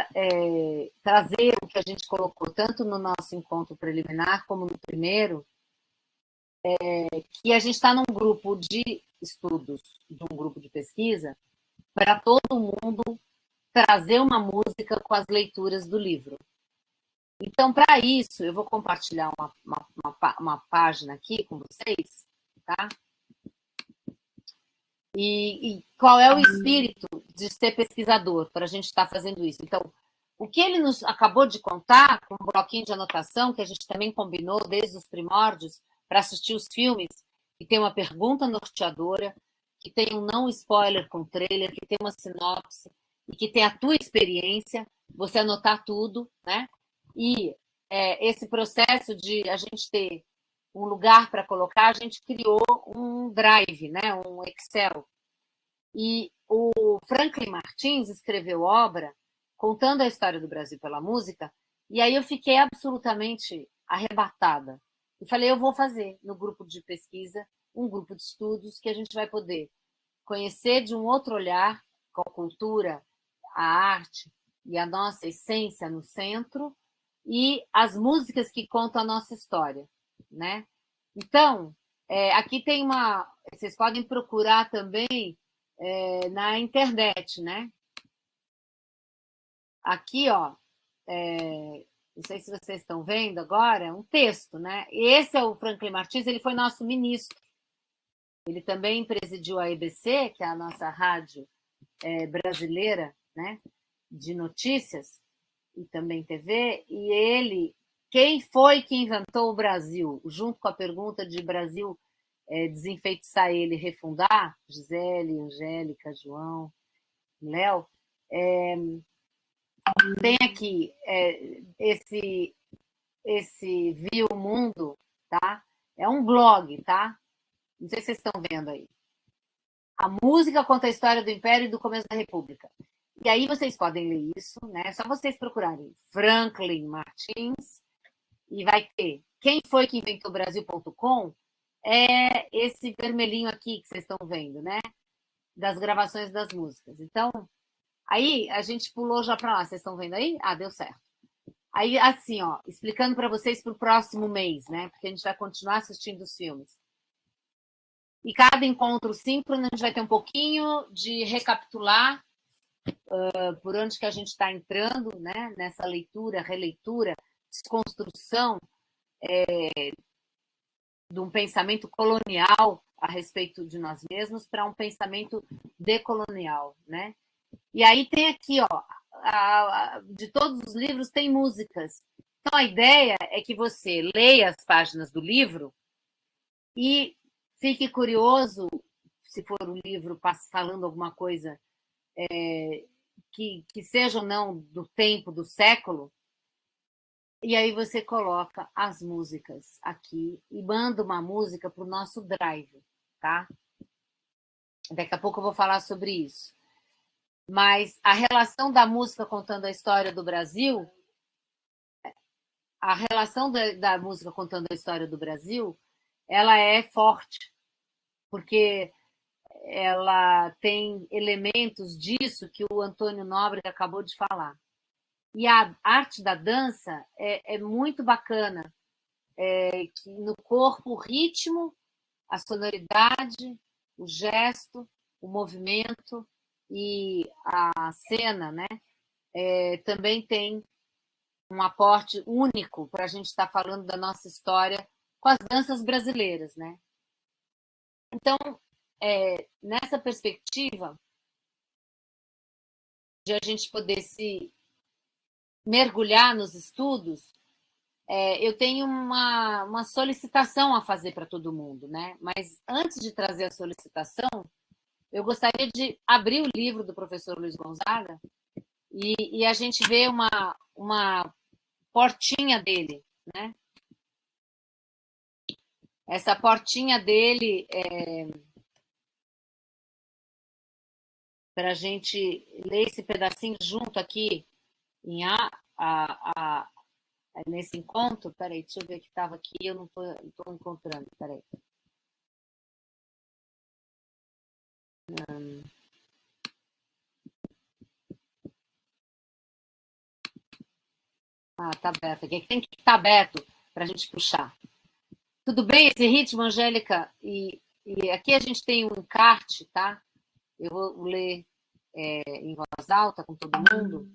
Speaker 1: trazer o que a gente colocou tanto no nosso encontro preliminar como no primeiro, que a gente está num grupo de estudos, de um grupo de pesquisa, para todo mundo trazer uma música com as leituras do livro. Então, para isso, eu vou compartilhar uma página aqui com vocês, tá? E qual é o espírito de ser pesquisador para a gente estar fazendo isso? Então, o que ele nos acabou de contar, com um bloquinho de anotação, que a gente também combinou desde os primórdios, para assistir os filmes, que tem uma pergunta norteadora, que tem um não spoiler com trailer, que tem uma sinopse, e que tem a tua experiência, você anotar tudo, né? E esse processo de a gente ter um lugar para colocar, a gente criou um drive, né? Um Excel. E o Franklin Martins escreveu obra contando a história do Brasil pela música, e aí eu fiquei absolutamente arrebatada. E falei, eu vou fazer no grupo de pesquisa, um grupo de estudos que a gente vai poder conhecer de um outro olhar, com a cultura, a arte e a nossa essência no centro, e as músicas que contam a nossa história, né? Então, aqui tem uma... Vocês podem procurar também na internet, né? Aqui, ó, não sei se vocês estão vendo agora, um texto, né? Esse é o Franklin Martins, ele foi nosso ministro. Ele também presidiu a EBC, que é a nossa rádio brasileira, né, de notícias, e também TV, e ele, quem foi que inventou o Brasil? Junto com a pergunta de Brasil desenfeitiçar ele e refundar, Gisele, Angélica, João, Léo, tem aqui esse Viu o Mundo, tá? É um blog, tá? Não sei se vocês estão vendo aí. A música conta a história do Império e do começo da República. E aí vocês podem ler isso, né? É só vocês procurarem Franklin Martins e vai ter quem foi que inventou Brasil.com, é esse vermelhinho aqui que vocês estão vendo, né? Das gravações das músicas. Então, aí a gente pulou já para lá. Vocês estão vendo aí? Ah, deu certo. Aí, assim, ó, explicando para vocês para o próximo mês, né? Porque a gente vai continuar assistindo os filmes. E cada encontro síncrono, a gente vai ter um pouquinho de recapitular por onde que a gente está entrando, né? Nessa leitura, releitura, desconstrução de um pensamento colonial a respeito de nós mesmos para um pensamento decolonial, né? E aí tem aqui, ó, de todos os livros tem músicas. Então a ideia é que você leia as páginas do livro e fique curioso, se for um livro falando alguma coisa que seja ou não do tempo, do século, e aí você coloca as músicas aqui e manda uma música para o nosso drive, tá? Daqui a pouco eu vou falar sobre isso. Mas a relação da música contando a história do Brasil, a relação da música contando a história do Brasil, ela é forte, porque ela tem elementos disso que o Antônio Nóbrega acabou de falar. E a arte da dança é muito bacana, que no corpo, o ritmo, a sonoridade, o gesto, o movimento e a cena, né? Também tem um aporte único para a gente estar falando da nossa história com as danças brasileiras, né? Então, nessa perspectiva de a gente poder se mergulhar nos estudos, eu tenho uma solicitação a fazer para todo mundo, né? Mas antes de trazer a solicitação, eu gostaria de abrir o livro do professor Luiz Gonzaga e a gente ver uma portinha dele, né? Essa portinha dele para a gente ler esse pedacinho junto aqui em nesse encontro. Peraí, deixa eu ver que estava aqui, eu não estou encontrando. Peraí. Tá aberto aqui. Tem que estar aberto para a gente puxar. Tudo bem esse ritmo, Angélica? E aqui a gente tem um encarte, tá? Eu vou ler em voz alta com todo mundo,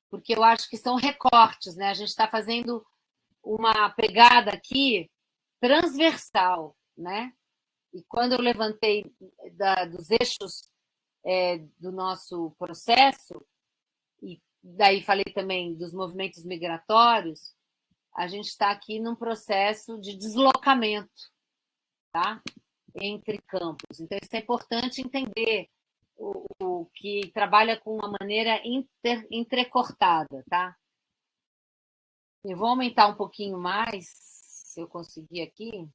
Speaker 1: porque eu acho que são recortes, né? A gente está fazendo uma pegada aqui transversal, né? E quando eu levantei dos eixos do nosso processo, e daí falei também dos movimentos migratórios, a gente está aqui num processo de deslocamento, tá? Entre campos. Então, isso é importante entender o que trabalha com uma maneira entrecortada, tá? Eu vou aumentar um pouquinho mais, se eu conseguir aqui.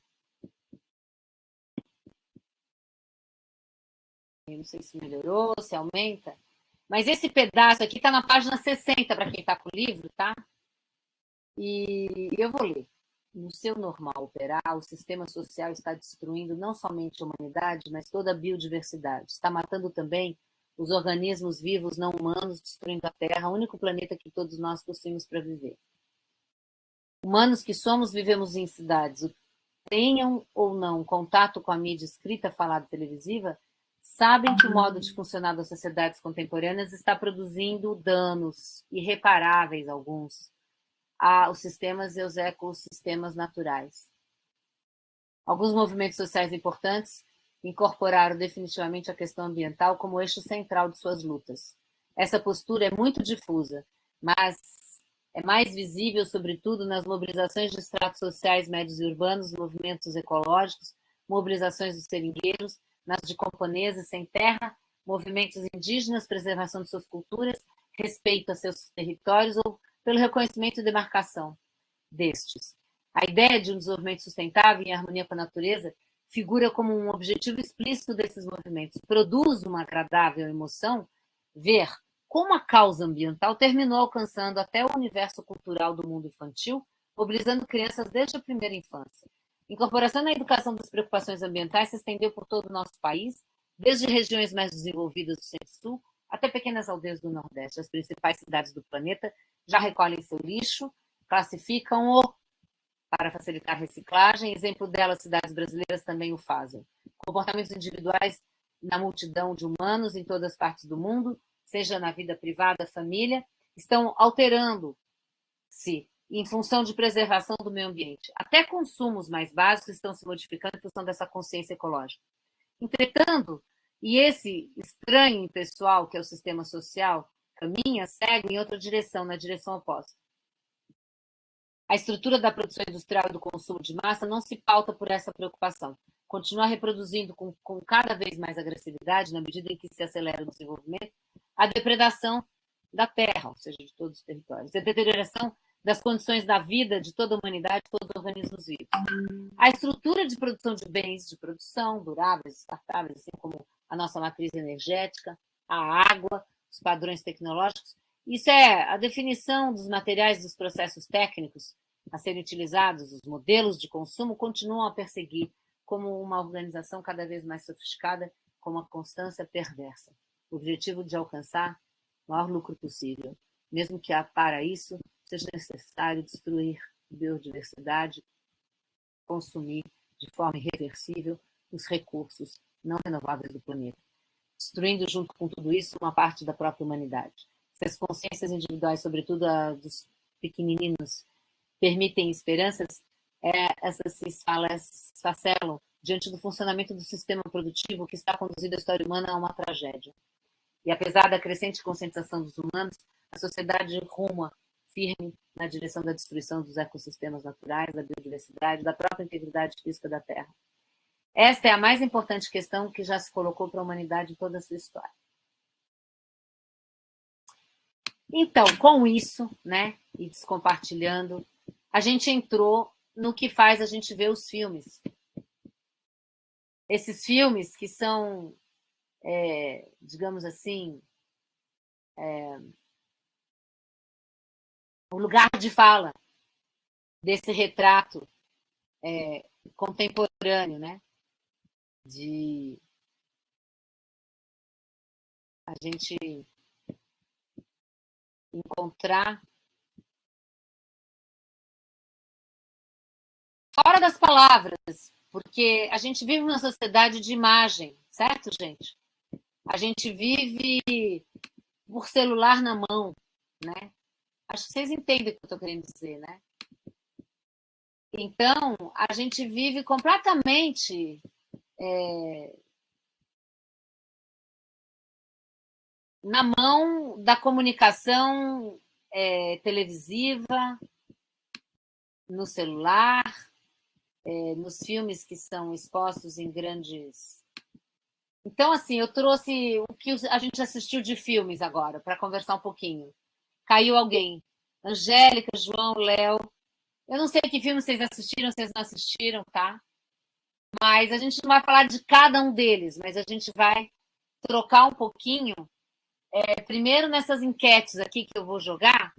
Speaker 1: Eu não sei se melhorou, se aumenta. Mas esse pedaço aqui está na página 60 para quem está com o livro, tá? E eu vou ler. No seu normal operar, o sistema social está destruindo não somente a humanidade, mas toda a biodiversidade. Está matando também os organismos vivos não humanos, destruindo a Terra, o único planeta que todos nós possuímos para viver. Humanos que somos, vivemos em cidades. Tenham ou não contato com a mídia escrita, falada, televisiva, sabem que o modo de funcionar das sociedades contemporâneas está produzindo danos irreparáveis, alguns, aos sistemas e aos ecossistemas naturais. Alguns movimentos sociais importantes incorporaram definitivamente a questão ambiental como eixo central de suas lutas. Essa postura é muito difusa, mas é mais visível, sobretudo, nas mobilizações de estratos sociais médios e urbanos, movimentos ecológicos, mobilizações dos seringueiros, nas de camponeses sem terra, movimentos indígenas, preservação de suas culturas, respeito a seus territórios ou pelo reconhecimento e demarcação. destes. A ideia de um desenvolvimento sustentável em harmonia com a natureza figura como um objetivo explícito desses movimentos. Produz uma agradável emoção ver como a causa ambiental terminou alcançando até o universo cultural do mundo infantil, mobilizando crianças desde a primeira infância. Incorporação na educação das preocupações ambientais se estendeu por todo o nosso país, desde regiões mais desenvolvidas do Centro-Sul até pequenas aldeias do Nordeste. As principais cidades do planeta já recolhem seu lixo, classificam-o para facilitar a reciclagem. Exemplo delas, cidades brasileiras também o fazem. Comportamentos individuais na multidão de humanos em todas as partes do mundo, seja na vida privada, família, estão alterando-se em função de preservação do meio ambiente. Até consumos mais básicos estão se modificando em função dessa consciência ecológica. Entretanto, e esse estranho impessoal, que é o sistema social, segue em outra direção, na direção oposta. A estrutura da produção industrial e do consumo de massa não se pauta por essa preocupação. Continua reproduzindo com cada vez mais agressividade, na medida em que se acelera o desenvolvimento, a depredação da terra, ou seja, de todos os territórios, a deterioração das condições da vida de toda a humanidade, de todos os organismos vivos. A estrutura de produção de bens de produção duráveis, descartáveis, assim como a nossa matriz energética, a água, os padrões tecnológicos, isso é a definição dos materiais dos processos técnicos a serem utilizados, os modelos de consumo continuam a perseguir como uma organização cada vez mais sofisticada, com uma constância perversa. O objetivo de alcançar o maior lucro possível, mesmo que para isso seja necessário destruir biodiversidade, consumir de forma irreversível os recursos não renováveis do planeta, destruindo junto com tudo isso uma parte da própria humanidade. Se as consciências individuais, sobretudo a dos pequenininhos, permitem esperanças, essas se esfacelam diante do funcionamento do sistema produtivo que está conduzindo a história humana a uma tragédia. E apesar da crescente conscientização dos humanos, a sociedade ruma firme na direção da destruição dos ecossistemas naturais, da biodiversidade, da própria integridade física da Terra. Esta é a mais importante questão que já se colocou para a humanidade em toda a sua história. Então, com isso, né, e descompartilhando, a gente entrou no que faz a gente ver os filmes. Esses filmes que são, digamos assim, o lugar de fala desse retrato contemporâneo, né? De a gente encontrar fora das palavras, porque a gente vive numa sociedade de imagem, certo, gente? A gente vive por celular na mão, né? Acho que vocês entendem o que eu estou querendo dizer, né? Então, a gente vive completamente na mão da comunicação televisiva, no celular, nos filmes que são expostos em grandes... Então, assim, eu trouxe o que a gente assistiu de filmes agora, para conversar um pouquinho. Caiu alguém. Angélica, João, Léo. Eu não sei que filme vocês assistiram, vocês não assistiram, tá? Mas a gente não vai falar de cada um deles, mas a gente vai trocar um pouquinho. Primeiro nessas enquetes aqui que eu vou jogar,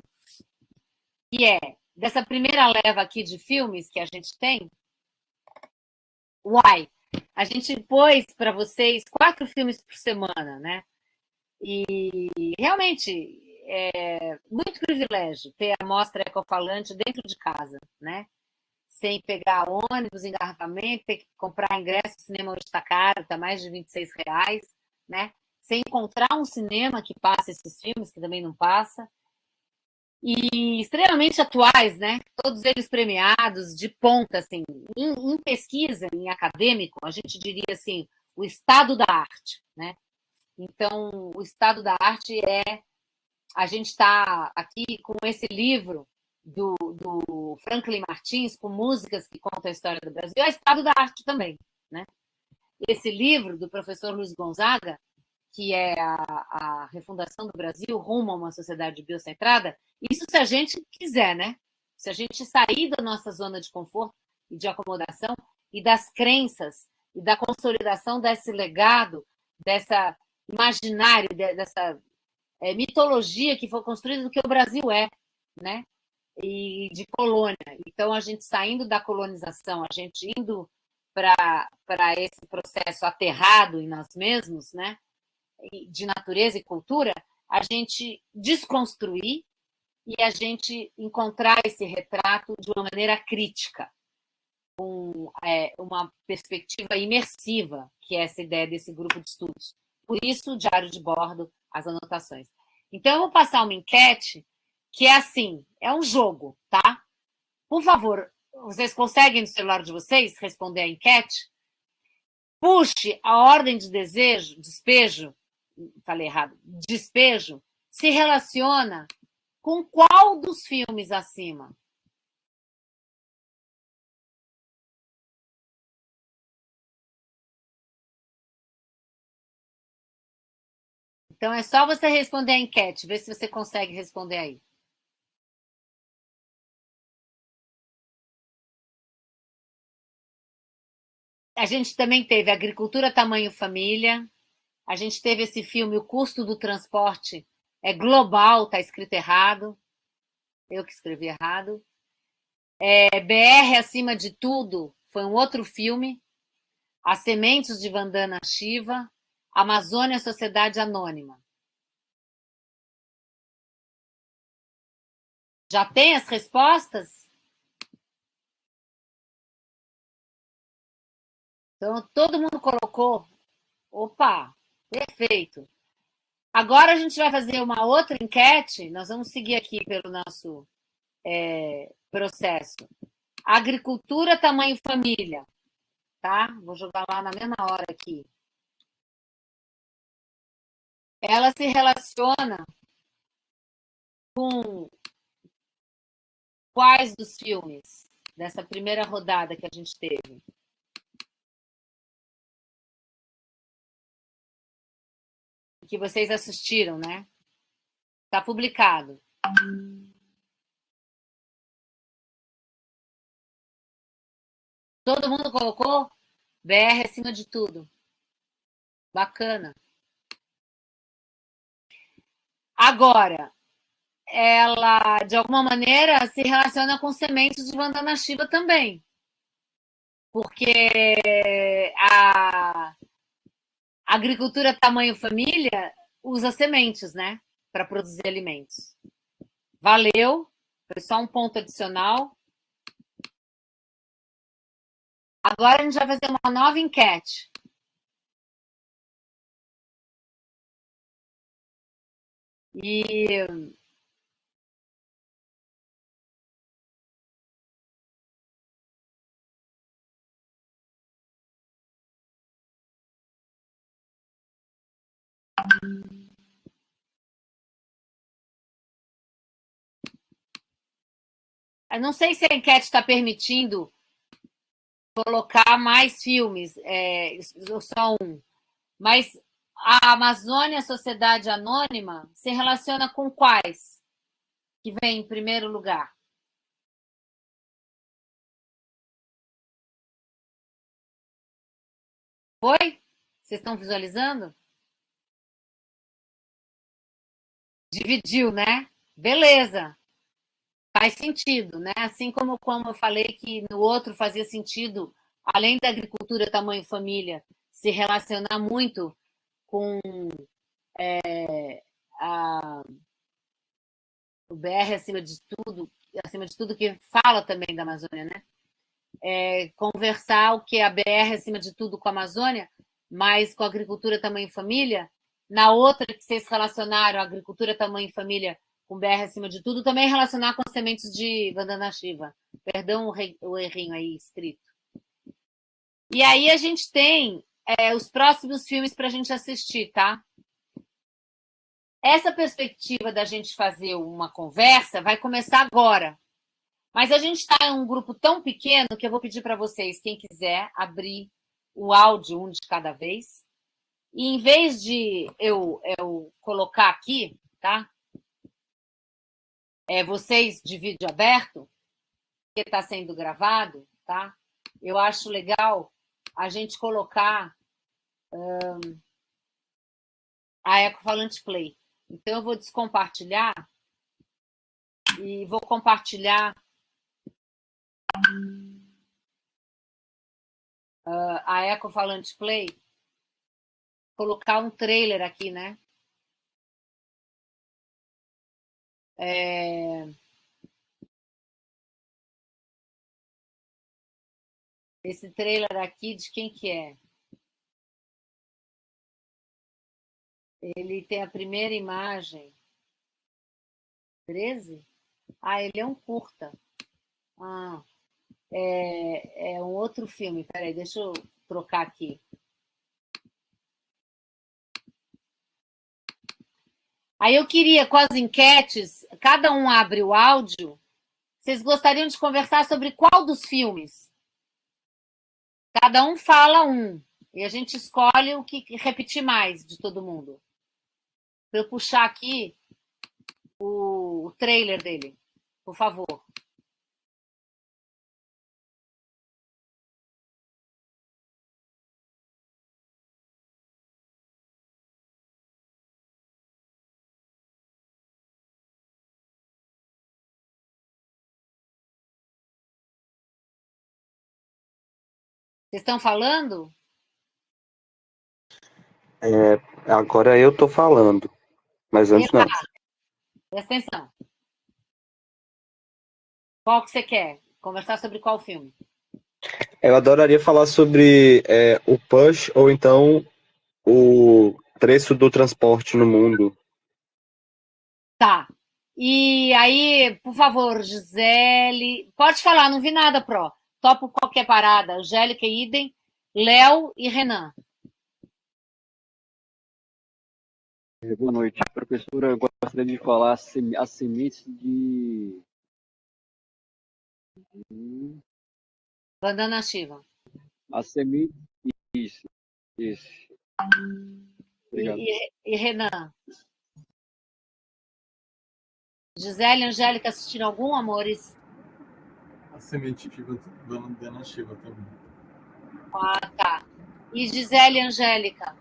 Speaker 1: que é dessa primeira leva aqui de filmes que a gente tem. Uai! A gente pôs para vocês 4 filmes por semana, né? E realmente é muito privilégio ter a mostra ecofalante dentro de casa, né? Sem pegar ônibus, engarrafamento, ter que comprar ingresso, o cinema hoje está caro, está mais de R$26, né? Sem encontrar um cinema que passe esses filmes, que também não passa. E extremamente atuais, né? Todos eles premiados, de ponta, assim. Em pesquisa, em acadêmico, a gente diria assim, o estado da arte, né? Então, o estado da arte a gente está aqui com esse livro do Franklin Martins, com músicas que contam a história do Brasil, é o estado da arte também, né? Esse livro do professor Luiz Gonzaga, que é a refundação do Brasil rumo a uma sociedade biocentrada, isso se a gente quiser, né? Se a gente sair da nossa zona de conforto e de acomodação e das crenças e da consolidação desse legado, dessa imaginário, dessa mitologia que foi construída do que o Brasil é, né? E de colônia. Então, a gente saindo da colonização, a gente indo para esse processo aterrado em nós mesmos, né? De natureza e cultura, a gente desconstruir e a gente encontrar esse retrato de uma maneira crítica, com uma perspectiva imersiva, que é essa ideia desse grupo de estudos. Por isso, o diário de bordo, as anotações. Então, eu vou passar uma enquete que é assim, é um jogo, tá? Por favor, vocês conseguem no celular de vocês responder a enquete? Puxe a ordem de despejo, falei errado, despejo, se relaciona com qual dos filmes acima? Então é só você responder a enquete, ver se você consegue responder aí. A gente também teve Agricultura, Tamanho, Família. A gente teve esse filme, O Custo do Transporte é Global, está escrito errado. Eu que escrevi errado. BR Acima de Tudo foi um outro filme. As Sementes de Vandana Shiva. Amazônia Sociedade Anônima. Já tem as respostas? Então, todo mundo colocou. Opa, perfeito. Agora a gente vai fazer uma outra enquete. Nós vamos seguir aqui pelo nosso processo. Agricultura, tamanho, família. Tá? Vou jogar lá na mesma hora aqui. Ela se relaciona com quais dos filmes dessa primeira rodada que a gente teve? Que vocês assistiram, né? Tá publicado. Todo mundo colocou BR acima de tudo. Bacana. Agora, ela, de alguma maneira, se relaciona com sementes de Vandana Shiva também. Porque a agricultura tamanho família usa sementes, né? Para produzir alimentos. Valeu. Foi só um ponto adicional. Agora a gente vai fazer uma nova enquete. E eu não sei se a enquete está permitindo colocar mais filmes, só um. Mas a Amazônia Sociedade Anônima se relaciona com quais que vem em primeiro lugar? Foi? Vocês estão visualizando? Dividiu, né? Beleza. Faz sentido, né? Assim como eu falei que no outro fazia sentido, além da agricultura tamanho família, se relacionar muito com a, o BR acima de tudo que fala também da Amazônia, né? Conversar o que é a BR acima de tudo com a Amazônia, mas com a agricultura tamanho família. Na outra que vocês relacionaram a agricultura tamanho família com BR acima de tudo, também relacionar com as sementes de Vandana Shiva. Perdão o errinho aí escrito. E aí a gente tem os próximos filmes para a gente assistir, tá? Essa perspectiva da gente fazer uma conversa vai começar agora. Mas a gente está em um grupo tão pequeno que eu vou pedir para vocês, quem quiser, abrir o áudio um de cada vez. E em vez de eu colocar aqui, tá? Vocês de vídeo aberto, está sendo gravado, tá? Eu acho legal a gente colocar a Ecofalante Play. Então, eu vou descompartilhar e vou compartilhar a Ecofalante Play, colocar um trailer aqui, né? Esse trailer aqui, de quem que é? Ele tem a primeira imagem. 13? Ah, ele é um curta. Ah, é um outro filme. Peraí, deixa eu trocar aqui. Aí eu queria, com as enquetes, cada um abre o áudio. Vocês gostariam de conversar sobre qual dos filmes? Cada um fala um. E a gente escolhe o que repetir mais de todo mundo. Para eu puxar aqui o trailer dele, por favor. Vocês estão falando?
Speaker 3: Agora eu tô falando, mas antes não.
Speaker 1: Presta atenção. Qual que você quer? Conversar sobre qual filme?
Speaker 3: Eu adoraria falar sobre o push ou então o preço do transporte no mundo.
Speaker 1: Tá. E aí, por favor, Gisele. Pode falar, não vi nada, Pro. Topo qualquer parada. Angélica e Idem, Léo e Renan.
Speaker 4: Boa noite, professora. Eu gostaria de falar as sementes de.
Speaker 1: Bandana Shiva.
Speaker 4: As sementes. Isso, isso. Obrigado.
Speaker 1: E Renan? Gisele e Angélica assistiram algum, amores?
Speaker 5: A semente viva da Bandana Shiva também.
Speaker 1: Ah, tá. E Gisele e Angélica?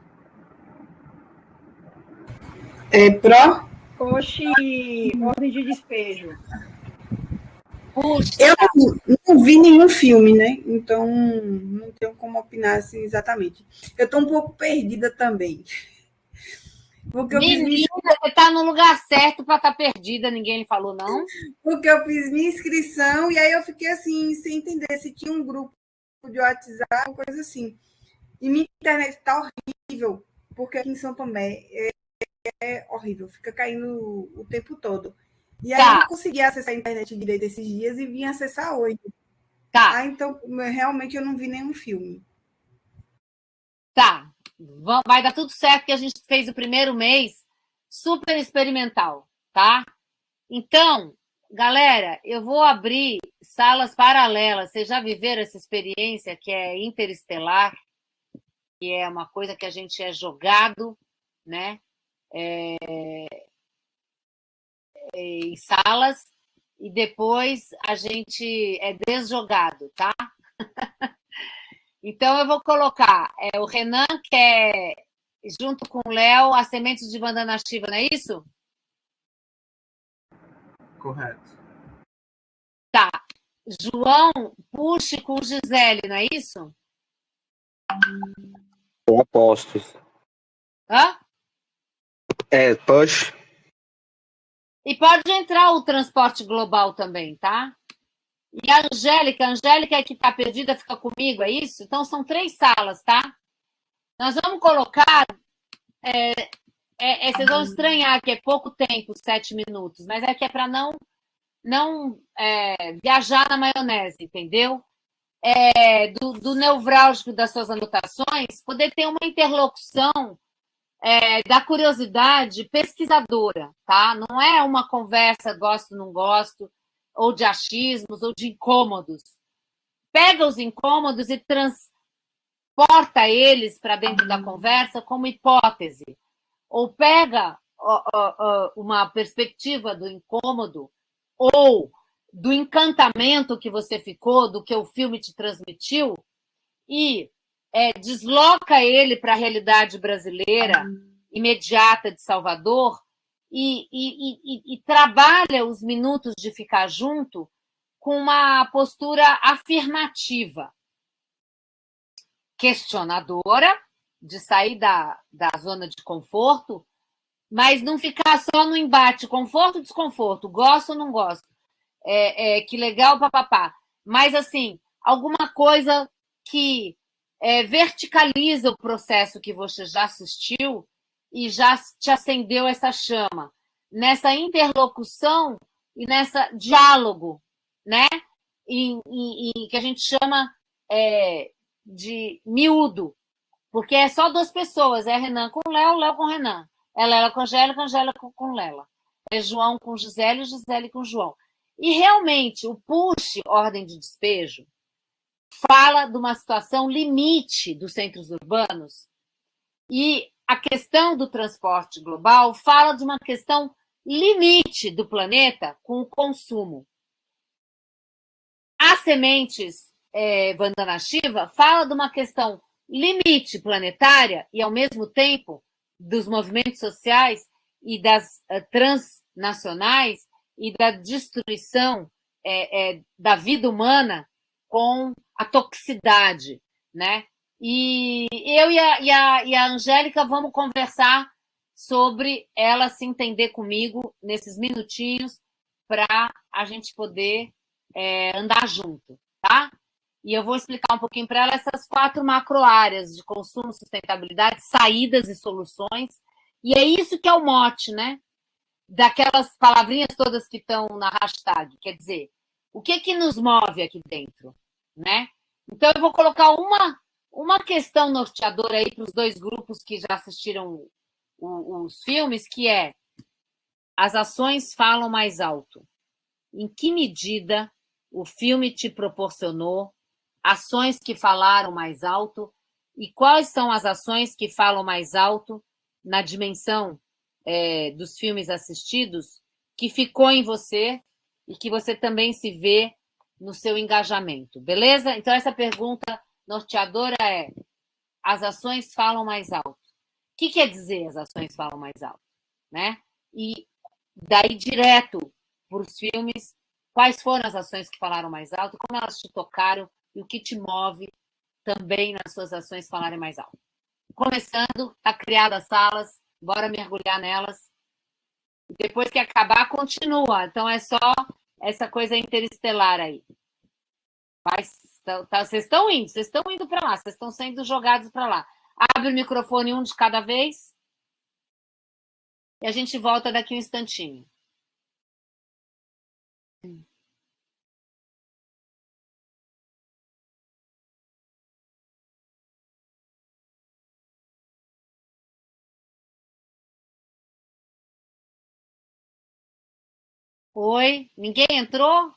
Speaker 6: Pro?
Speaker 7: Oxi, Ordem de Despejo.
Speaker 1: Puxa,
Speaker 6: Eu não vi nenhum filme, né? Então não tenho como opinar assim exatamente. Eu estou um pouco perdida também. Porque eu
Speaker 1: menina,
Speaker 6: fiz
Speaker 1: você tá no lugar certo para estar perdida, ninguém lhe falou, não?
Speaker 6: porque eu fiz minha inscrição e aí eu fiquei assim, sem entender se tinha um grupo de WhatsApp, uma coisa assim. E minha internet está horrível, porque aqui em São Tomé é horrível, fica caindo o tempo todo. E aí eu não consegui acessar a internet direito esses dias e vim acessar hoje.
Speaker 1: Tá.
Speaker 6: Ah, então realmente eu não vi nenhum filme.
Speaker 1: Tá. Vai dar tudo certo que a gente fez o primeiro mês super experimental, tá? Então, galera, eu vou abrir salas paralelas. Vocês já viveram essa experiência que é interestelar, que é uma coisa que a gente é jogado, né? Em salas e depois a gente é desjogado, tá? Então eu vou colocar o Renan, que é junto com o Léo, as sementes de bandana Shiva, não é isso?
Speaker 5: Correto.
Speaker 1: Tá. João, puxe com Gisele, não é isso?
Speaker 3: Eu aposto.
Speaker 1: Hã?
Speaker 3: Push.
Speaker 1: E pode entrar o transporte global também, tá? E a Angélica é que tá perdida, fica comigo, é isso? Então são 3 salas, tá? Nós vamos colocar. Vocês vão estranhar que é pouco tempo, 7 minutos, mas é que é para não viajar na maionese, entendeu? Do nevrálgico das suas anotações, poder ter uma interlocução da curiosidade pesquisadora, tá? Não é uma conversa gosto, não gosto, ou de achismos, ou de incômodos. Pega os incômodos e transporta eles para dentro da conversa como hipótese. Ou pega uma perspectiva do incômodo, ou do encantamento que você ficou, do que o filme te transmitiu, e desloca ele para a realidade brasileira imediata de Salvador e trabalha os minutos de ficar junto com uma postura afirmativa, questionadora, de sair da zona de conforto, mas não ficar só no embate, conforto ou desconforto, gosto ou não gosto, que legal, papapá. Mas, assim, alguma coisa que verticaliza o processo que você já assistiu e já te acendeu essa chama, nessa interlocução e nessa diálogo, né? Que a gente chama de miúdo, porque é só duas pessoas, é Renan com Léo, Léo com Renan. É Lela com Angélica, Angélica com Lela. É João com Gisele, Gisele com João. E realmente, o push ordem de despejo fala de uma situação limite dos centros urbanos e a questão do transporte global fala de uma questão limite do planeta com o consumo. As sementes Vandana Shiva fala de uma questão limite planetária e, ao mesmo tempo, dos movimentos sociais e das transnacionais e da destruição da vida humana com a toxicidade, né? E eu e a Angélica vamos conversar sobre ela se entender comigo nesses minutinhos para a gente poder andar junto, tá? E eu vou explicar um pouquinho para ela essas 4 macro-áreas de consumo, sustentabilidade, saídas e soluções. E é isso que é o mote, né? Daquelas palavrinhas todas que estão na hashtag. Quer dizer, o que nos move aqui dentro, né? Então, eu vou colocar uma questão norteadora aí para os 2 grupos que já assistiram os filmes, que é: as ações falam mais alto. Em que medida o filme te proporcionou ações que falaram mais alto e quais são as ações que falam mais alto na dimensão dos filmes assistidos que ficou em você e que você também se vê no seu engajamento, beleza? Então, essa pergunta norteadora é: as ações falam mais alto. O que quer dizer as ações falam mais alto? Né? E daí direto para os filmes, quais foram as ações que falaram mais alto, como elas te tocaram e o que te move também nas suas ações falarem mais alto. Começando, tá criada as salas, bora mergulhar nelas. E depois que acabar, continua. Então é só essa coisa interestelar aí. Vocês estão indo para lá, vocês estão sendo jogados para lá. Abre o microfone um de cada vez e a gente volta daqui um instantinho. Oi, ninguém entrou?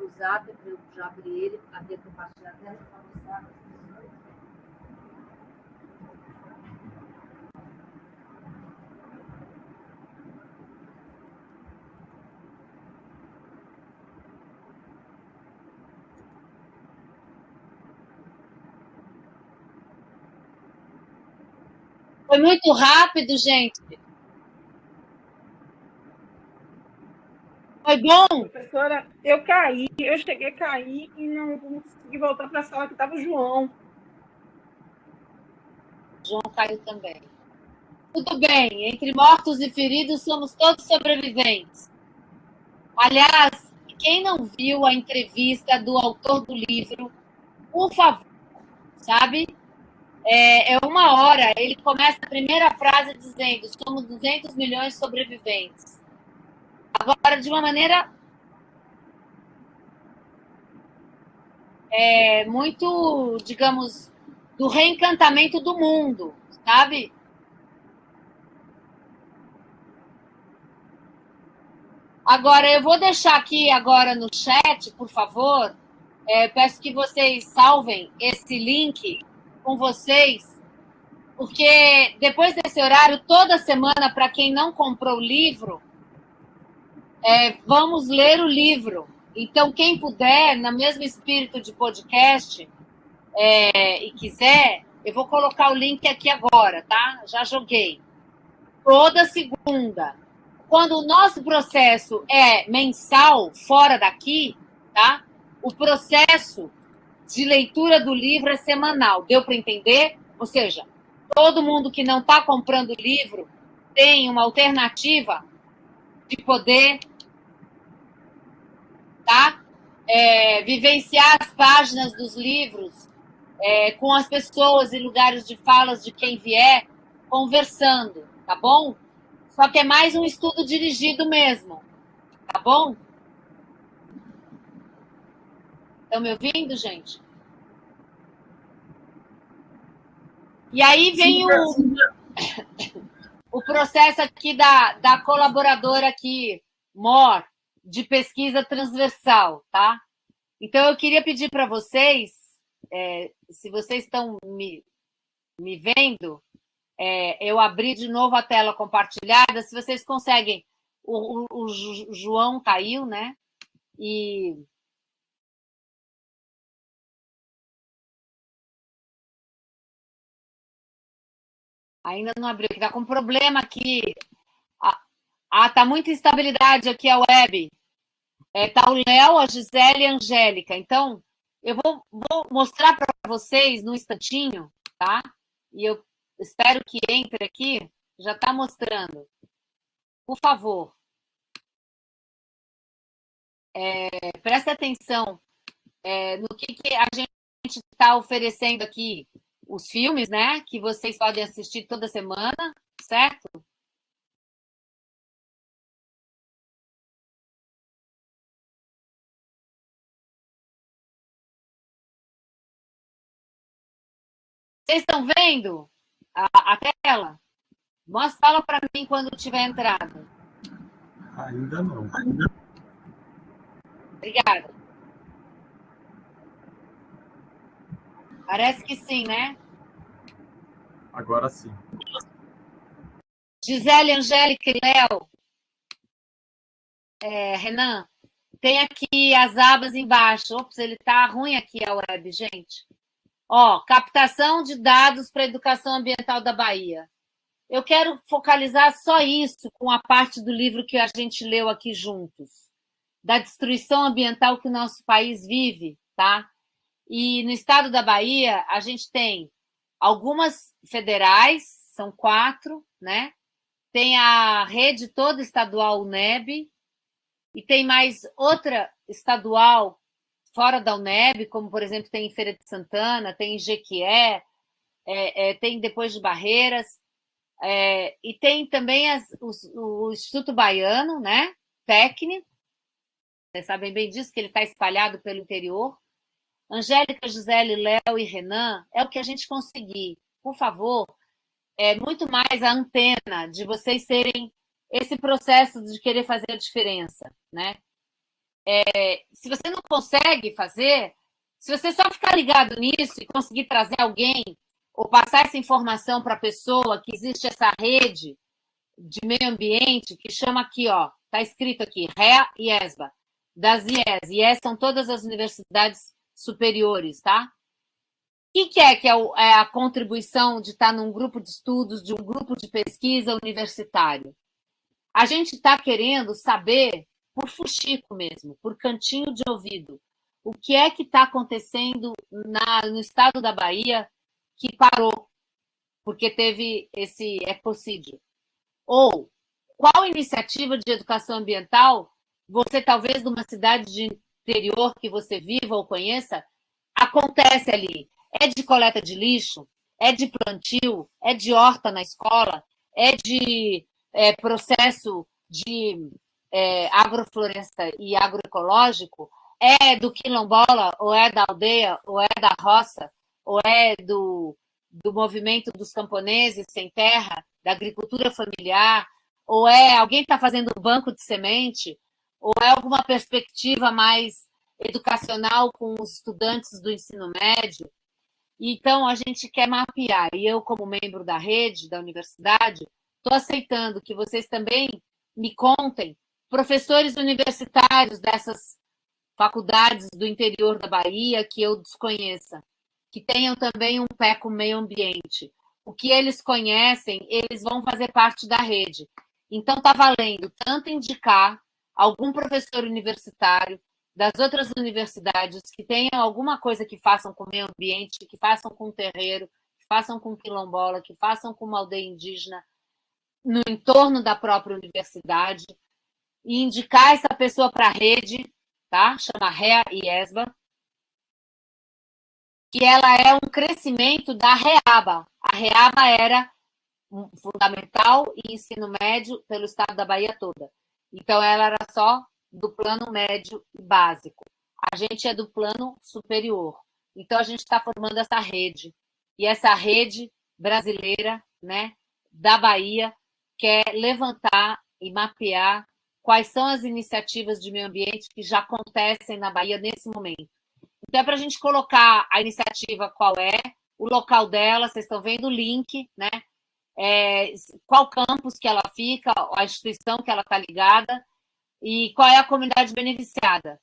Speaker 1: o Zap, para eu já abrir ele, abrir a compartilhar dela para mostrar para as pessoas. Foi muito rápido, gente. Foi bom?
Speaker 7: Professora, eu caí, eu cheguei a cair e não consegui voltar para a sala que estava o João.
Speaker 1: João caiu também. Tudo bem, entre mortos e feridos somos todos sobreviventes. Aliás, quem não viu a entrevista do autor do livro, por favor, sabe? É 1 hora, ele começa a primeira frase dizendo: somos 200 milhões de sobreviventes. Agora, de uma maneira muito, digamos, do reencantamento do mundo, sabe? Agora, eu vou deixar aqui agora no chat, por favor, peço que vocês salvem esse link com vocês, porque depois desse horário, toda semana, para quem não comprou o livro, vamos ler o livro. Então, quem puder, no mesmo espírito de podcast, e quiser, eu vou colocar o link aqui agora, tá? Já joguei. Toda segunda. Quando o nosso processo é mensal, fora daqui, tá? O processo de leitura do livro é semanal. Deu para entender? Ou seja, todo mundo que não está comprando o livro tem uma alternativa de poder, tá? Vivenciar as páginas dos livros com as pessoas e lugares de falas de quem vier, conversando, tá bom? Só que é mais um estudo dirigido mesmo, tá bom? Estão me ouvindo, gente? E aí vem o processo aqui da colaboradora aqui, Mor, de pesquisa transversal, tá? Então, eu queria pedir para vocês, se vocês estão me vendo, eu abri de novo a tela compartilhada, se vocês conseguem. O João caiu, né? E ainda não abriu, está com problema aqui. Tá muita instabilidade aqui a web. Tá o Léo, a Gisele e a Angélica. Então, eu vou mostrar para vocês no instantinho, tá? E eu espero que entre aqui. Já está mostrando. Por favor. Preste atenção no que a gente está oferecendo aqui. Os filmes, né? Que vocês podem assistir toda semana, certo? Vocês estão vendo a tela? Fala para mim quando tiver entrado.
Speaker 5: Ainda não.
Speaker 1: Obrigada. Parece que sim, né?
Speaker 5: Agora sim.
Speaker 1: Gisele, Angélica e Léo. Renan, tem aqui as abas embaixo. Ops, ele tá ruim aqui a web, gente. Captação de dados para a educação ambiental da Bahia. Eu quero focalizar só isso com a parte do livro que a gente leu aqui juntos, da destruição ambiental que o nosso país vive, tá? E no estado da Bahia, a gente tem algumas federais, são 4, né? Tem a rede toda estadual UNEB, e tem mais outra estadual fora da UNEB, como, por exemplo, tem em Feira de Santana, tem em Jequié, tem depois de Barreiras, e tem também o Instituto Baiano, né? Técnico, vocês sabem bem disso, que ele está espalhado pelo interior. Angélica, Gisele, Léo e Renan, é o que a gente conseguir. Por favor, muito mais a antena de vocês serem esse processo de querer fazer a diferença, né? Se você não consegue fazer, se você só ficar ligado nisso e conseguir trazer alguém ou passar essa informação para a pessoa que existe essa rede de meio ambiente que chama aqui, ó, está escrito aqui, REA e ESBA, das IES. IES são todas as universidades superiores, tá? O que é a contribuição de estar num grupo de estudos, de um grupo de pesquisa universitário? A gente está querendo saber, por fuxico mesmo, por cantinho de ouvido, o que é que está acontecendo no estado da Bahia que parou, porque teve esse ecocídio. Ou qual iniciativa de educação ambiental você, talvez, numa cidade de interior que você viva ou conheça, acontece ali. É de coleta de lixo, é de plantio, é de horta na escola, é de processo de agrofloresta e agroecológico, é do quilombola, ou é da aldeia, ou é da roça, ou é do movimento dos camponeses sem terra, da agricultura familiar, ou é alguém está fazendo um banco de semente, ou é alguma perspectiva mais educacional com os estudantes do ensino médio. Então, a gente quer mapear, e eu, como membro da rede, da universidade, estou aceitando que vocês também me contem, professores universitários dessas faculdades do interior da Bahia que eu desconheça, que tenham também um pé com o meio ambiente. O que eles conhecem, eles vão fazer parte da rede. Então, está valendo tanto indicar algum professor universitário das outras universidades que tenham alguma coisa que façam com o meio ambiente, que façam com o terreiro, que façam com quilombola, que façam com uma aldeia indígena no entorno da própria universidade, e indicar essa pessoa para a rede, tá? Chama REA e ESBA, que ela é um crescimento da REABA. A REABA era fundamental e ensino médio pelo estado da Bahia toda. Então, ela era só do plano médio e básico. A gente é do plano superior. Então, a gente está formando essa rede. E essa rede brasileira, né, da Bahia, quer levantar e mapear quais são as iniciativas de meio ambiente que já acontecem na Bahia nesse momento. Então, é para a gente colocar a iniciativa qual é, o local dela, vocês estão vendo o link, né? Qual campus que ela fica, a instituição que ela está ligada e qual é a comunidade beneficiada.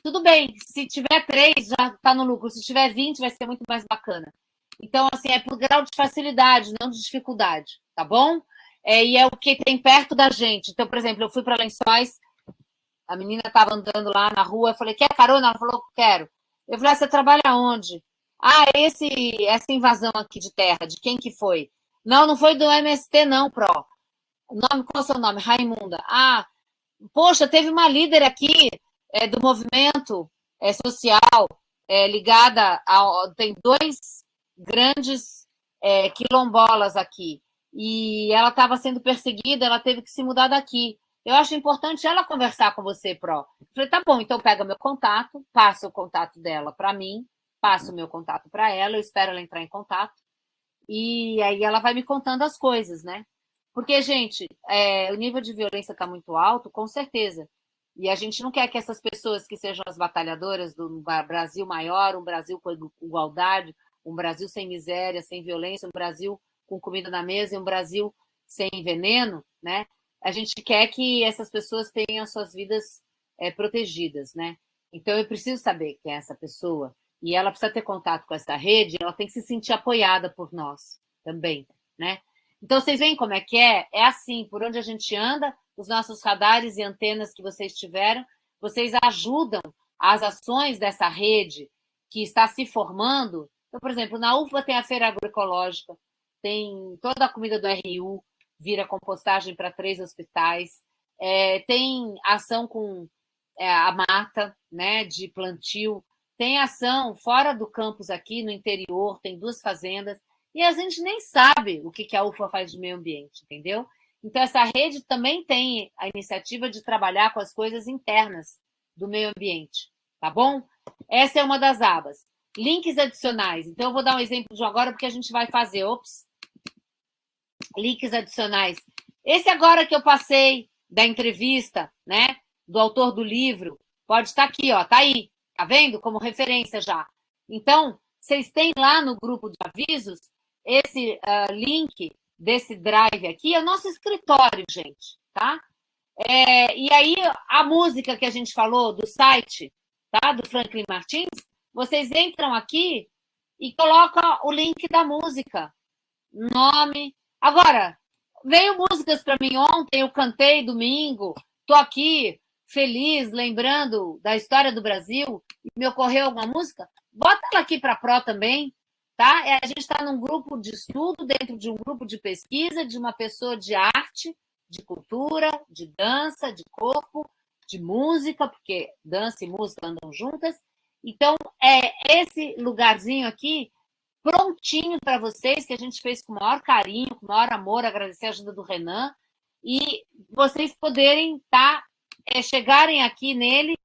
Speaker 1: Tudo bem, se tiver 3, já está no lucro, se tiver 20, vai ser muito mais bacana. Então, assim, é por grau de facilidade, não de dificuldade, tá bom? E é o que tem perto da gente. Então, por exemplo, eu fui para Lençóis, a menina estava andando lá na rua, eu falei, quer carona? Ela falou, quero. Eu falei, você trabalha onde? Essa invasão aqui de terra, de quem que foi? Não, não foi do MST, não, Pro. Qual é o seu nome? Raimunda. Poxa, teve uma líder aqui do movimento social ligada a... Tem 2 grandes quilombolas aqui. E ela estava sendo perseguida, ela teve que se mudar daqui. Eu acho importante ela conversar com você, Pro. Eu falei, tá bom, então pega meu contato, passa o contato dela para mim, passa o meu contato para ela, eu espero ela entrar em contato. E aí ela vai me contando as coisas, né? Porque, gente, o nível de violência está muito alto, com certeza. E a gente não quer que essas pessoas que sejam as batalhadoras do Brasil maior, um Brasil com igualdade, um Brasil sem miséria, sem violência, um Brasil com comida na mesa e um Brasil sem veneno, né? A gente quer que essas pessoas tenham as suas vidas protegidas, né? Então, eu preciso saber quem é essa pessoa e ela precisa ter contato com essa rede, ela tem que se sentir apoiada por nós também, né? Então, vocês veem como é que é? É assim, por onde a gente anda, os nossos radares e antenas que vocês tiveram, vocês ajudam as ações dessa rede que está se formando. Então, por exemplo, na UFBA tem a feira agroecológica, tem toda a comida do RU, vira compostagem para 3 hospitais, tem ação com a mata, né, de plantio, tem ação fora do campus aqui, no interior, tem 2 fazendas, e a gente nem sabe o que a UFBA faz de meio ambiente, entendeu? Então, essa rede também tem a iniciativa de trabalhar com as coisas internas do meio ambiente, tá bom? Essa é uma das abas. Links adicionais. Então, eu vou dar um exemplo de agora, porque a gente vai fazer. Links adicionais. Esse agora que eu passei da entrevista, né, do autor do livro, pode estar aqui, ó, tá aí, tá vendo? Como referência já. Então, vocês têm lá no grupo de avisos esse link desse drive aqui, é o nosso escritório, gente, tá? E aí, a música que a gente falou do site, tá? Do Franklin Martins, vocês entram aqui e colocam o link da música, nome. Agora, veio músicas para mim ontem, eu cantei domingo, tô aqui feliz, lembrando da história do Brasil, e me ocorreu alguma música, bota ela aqui para a Pro também, tá? A gente está num grupo de estudo, dentro de um grupo de pesquisa, de uma pessoa de arte, de cultura, de dança, de corpo, de música, porque dança e música andam juntas. Então, é esse lugarzinho aqui, prontinho para vocês, que a gente fez com o maior carinho, com o maior amor, agradecer a ajuda do Renan, e vocês poderem chegarem aqui nele,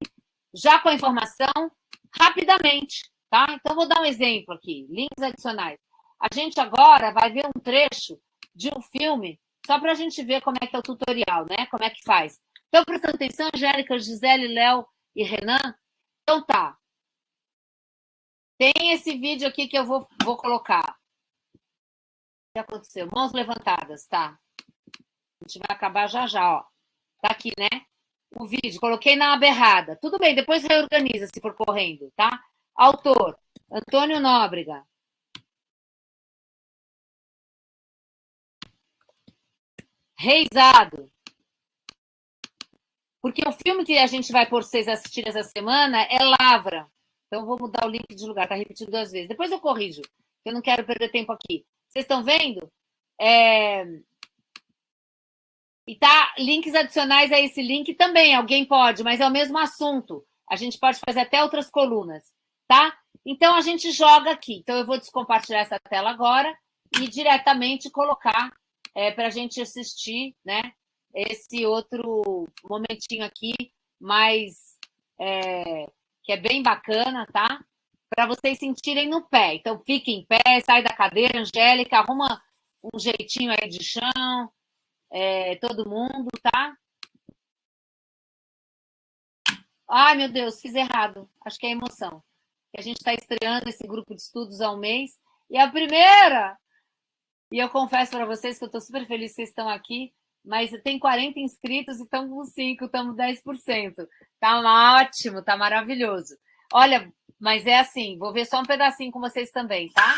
Speaker 1: já com a informação, rapidamente, tá? Então, vou dar um exemplo aqui, links adicionais. A gente agora vai ver um trecho de um filme, só para a gente ver como é que é o tutorial, né? Como é que faz. Então, prestando atenção, Angélica, Gisele, Léo e Renan. Então, tá. Tem esse vídeo aqui que eu vou colocar. O que aconteceu? Mãos levantadas, tá? A gente vai acabar já, ó. Tá aqui, né? O vídeo. Coloquei na aba errada. Tudo bem, depois reorganiza se for correndo, tá? Autor, Antônio Nóbrega. Reisado. Porque o filme que a gente vai por vocês assistir essa semana é Lavra. Então, vou mudar o link de lugar, tá repetido 2 vezes. Depois eu corrijo, porque eu não quero perder tempo aqui. Vocês estão vendo? E tá, links adicionais a esse link também, alguém pode, mas é o mesmo assunto. A gente pode fazer até outras colunas, tá? Então, a gente joga aqui. Então, eu vou descompartilhar essa tela agora e diretamente colocar para a gente assistir, né? Esse outro momentinho aqui, mais... que é bem bacana, tá? Para vocês sentirem no pé. Então, fique em pé, sai da cadeira, Angélica, arruma um jeitinho aí de chão, todo mundo, tá? Ai, meu Deus, fiz errado. Acho que é emoção. A gente está estreando esse grupo de estudos há um mês. E a primeira... E eu confesso para vocês que eu estou super feliz que vocês estão aqui, mas tem 40 inscritos e estamos com 5, estamos 10%. Tá ótimo, tá maravilhoso. Olha, mas é assim, vou ver só um pedacinho com vocês também, tá?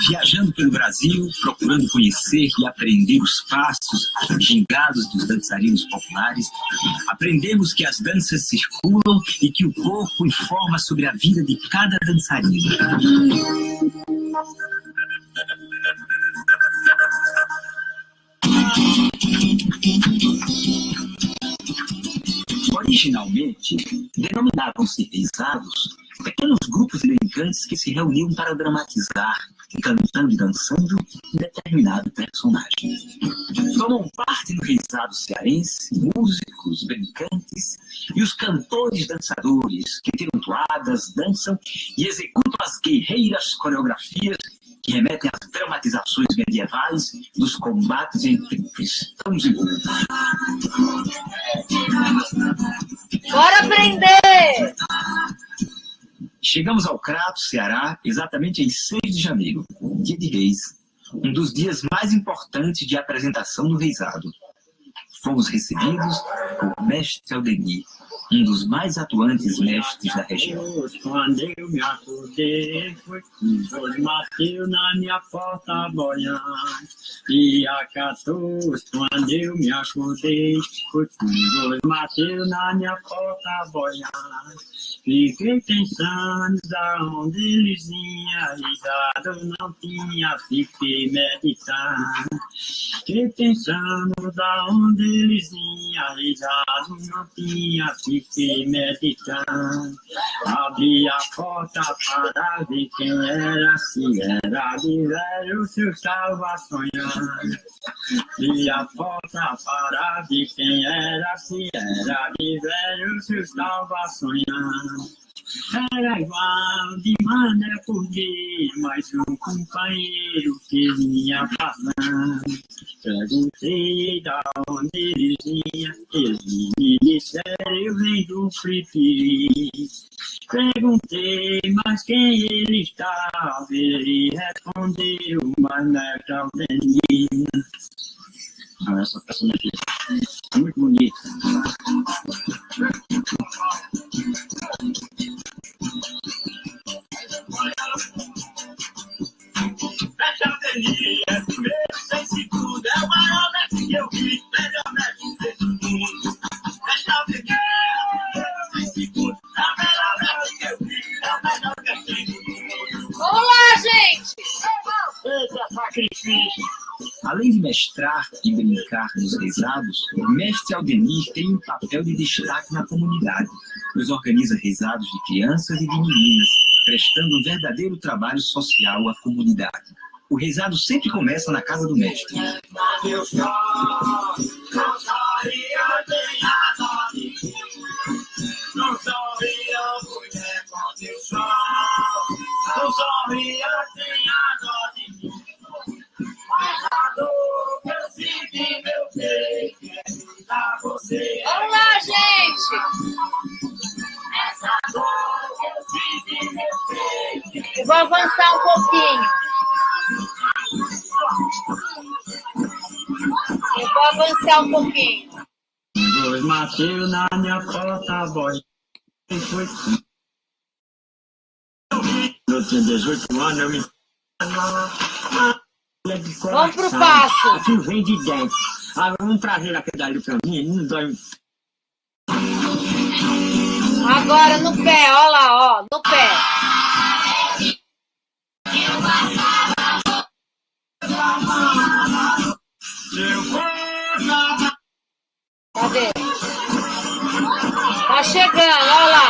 Speaker 2: Viajando pelo Brasil, procurando conhecer e aprender os passos gingados dos dançarinos populares, aprendemos que as danças circulam e que o corpo informa sobre a vida de cada dançarino. Originalmente, denominavam-se reisados pequenos grupos de brincantes que se reuniam para dramatizar, cantando e dançando um determinado personagem. Tomam parte no reisado cearense músicos, brincantes e os cantores dançadores que tiram toadas, dançam e executam as guerreiras coreografias que remetem às dramatizações medievais dos combates entre cristãos e muros.
Speaker 1: Bora aprender!
Speaker 2: Chegamos ao Crato, Ceará, exatamente em 6 de janeiro, dia de Reis, um dos dias mais importantes de apresentação do reisado. Fomos recebidos por Mestre Aldemir, um dos mais atuantes mestres da região.
Speaker 8: Quando eu me acordei, foi dois bateu na minha porta boiando. Dia 14, quando eu me acordei, foi dois bateu na minha porta boiando. Fiquei pensando da onde eles vinham, risado não tinha, fiquei meditando. Fiquei pensando da onde eles vinham, risado não tinha, fiquei fiquei meditando. Abri a porta para ver quem era, se era de velho, se eu estava sonhando. Abri a porta para ver quem era, se era de velho, se eu estava sonhando. Era igual de mané por dia, mais um companheiro que vinha passando. Perguntei da onde ele vinha, eles me disseram eu venho do Fripiri. Perguntei, mas quem ele estava, ele respondeu, mas não é Caldeninha. Essa personagem é muito bonita. Fecha a avenida, primeiro sem segundo, é o maior mestre que eu vi, melhor mestre desse mundo. Fecha a avenida, sem segundo, é o melhor mestre que eu vi, é o melhor mestre do mundo.
Speaker 1: Vamos lá, gente!
Speaker 8: Eita, sacrifício!
Speaker 2: Além de mestrar e brincar nos reisados, o mestre Aldenir tem um papel de destaque na comunidade, pois organiza reisados de crianças e de meninas, prestando um verdadeiro trabalho social à comunidade. O reisado sempre começa na casa do mestre.
Speaker 8: Não sorria, mulher, com teu sol. Não sorria, tenha dó de mim. Mas a dor que eu sinto em meu peito é juntar você.
Speaker 1: Vamos lá, gente!
Speaker 8: Essa dor que eu sinto em meu peito.
Speaker 1: Eu vou avançar um pouquinho. Eu vou avançar um pouquinho.
Speaker 8: Dois bateu na minha porta, boy. Foi. Eu tinha 18 anos, eu me.
Speaker 1: Vamos pro passo.
Speaker 8: Aquilo vem de dentro. Um prazer aquele ali pra mim, não dói.
Speaker 1: Agora no pé, ó lá, ó, no pé. Cadê? Tá chegando, ó lá.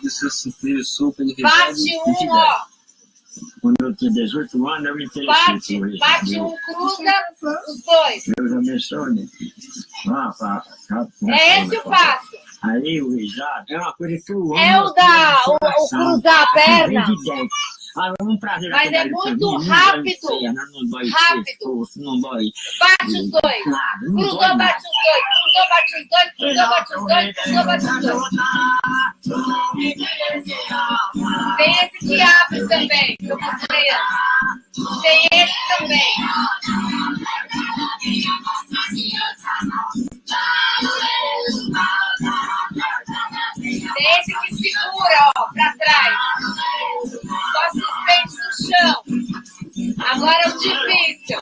Speaker 8: Você se interessou pelo
Speaker 1: Bate um, ó.
Speaker 8: Quando eu tinha 18 anos, eu me interessei por isso.
Speaker 1: Bate um, cruza os dois.
Speaker 8: Deus abençoe.
Speaker 1: É esse o passo.
Speaker 8: Aí o risado é uma coisa que eu amo.
Speaker 1: É o da, o cruzar a perna.
Speaker 8: Prazer,
Speaker 1: mas é muito rápido. Rápido.
Speaker 8: Não dói.
Speaker 1: Bate os dois. Cruzou, bate os dois. Cruzou, bate os dois. Cruzou, bate os dois. Cruzou, bate os dois. Tem esse que abre também, que eu mostrei antes. Tem esse também. Tem esse que segura, ó, pra trás. Só suspende no chão. Agora é o difícil.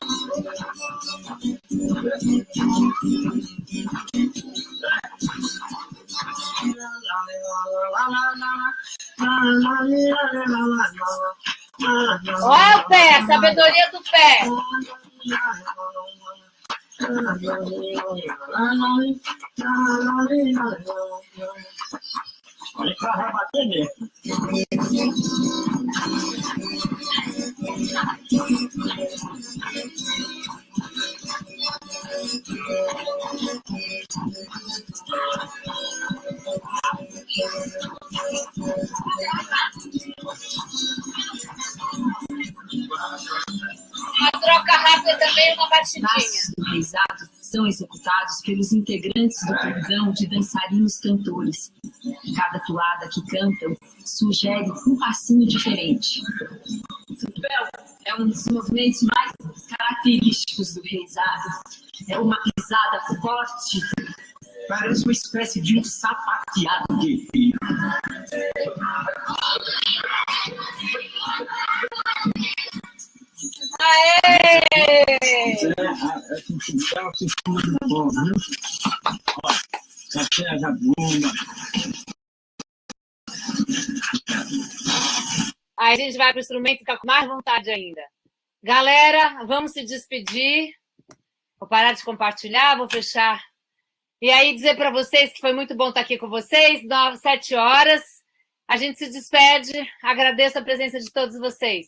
Speaker 1: Olha o pé, a sabedoria do pé.
Speaker 8: Olha que vai bater mesmo.
Speaker 1: Uma troca rápida também, uma batidinha.
Speaker 9: Passos do reizado são executados pelos integrantes do cordão de dançarinos cantores. Cada toada que cantam sugere um passinho diferente. O tupel é um dos movimentos mais característicos do reizado. É uma pisada forte, parece uma espécie de um sapateado de fio.
Speaker 1: Aê!
Speaker 8: Café da bomba.
Speaker 1: Aí a gente vai para o instrumento e fica com mais vontade ainda. Galera, vamos se despedir. Vou parar de compartilhar, vou fechar. E aí dizer para vocês que foi muito bom estar aqui com vocês. 7 horas. A gente se despede. Agradeço a presença de todos vocês.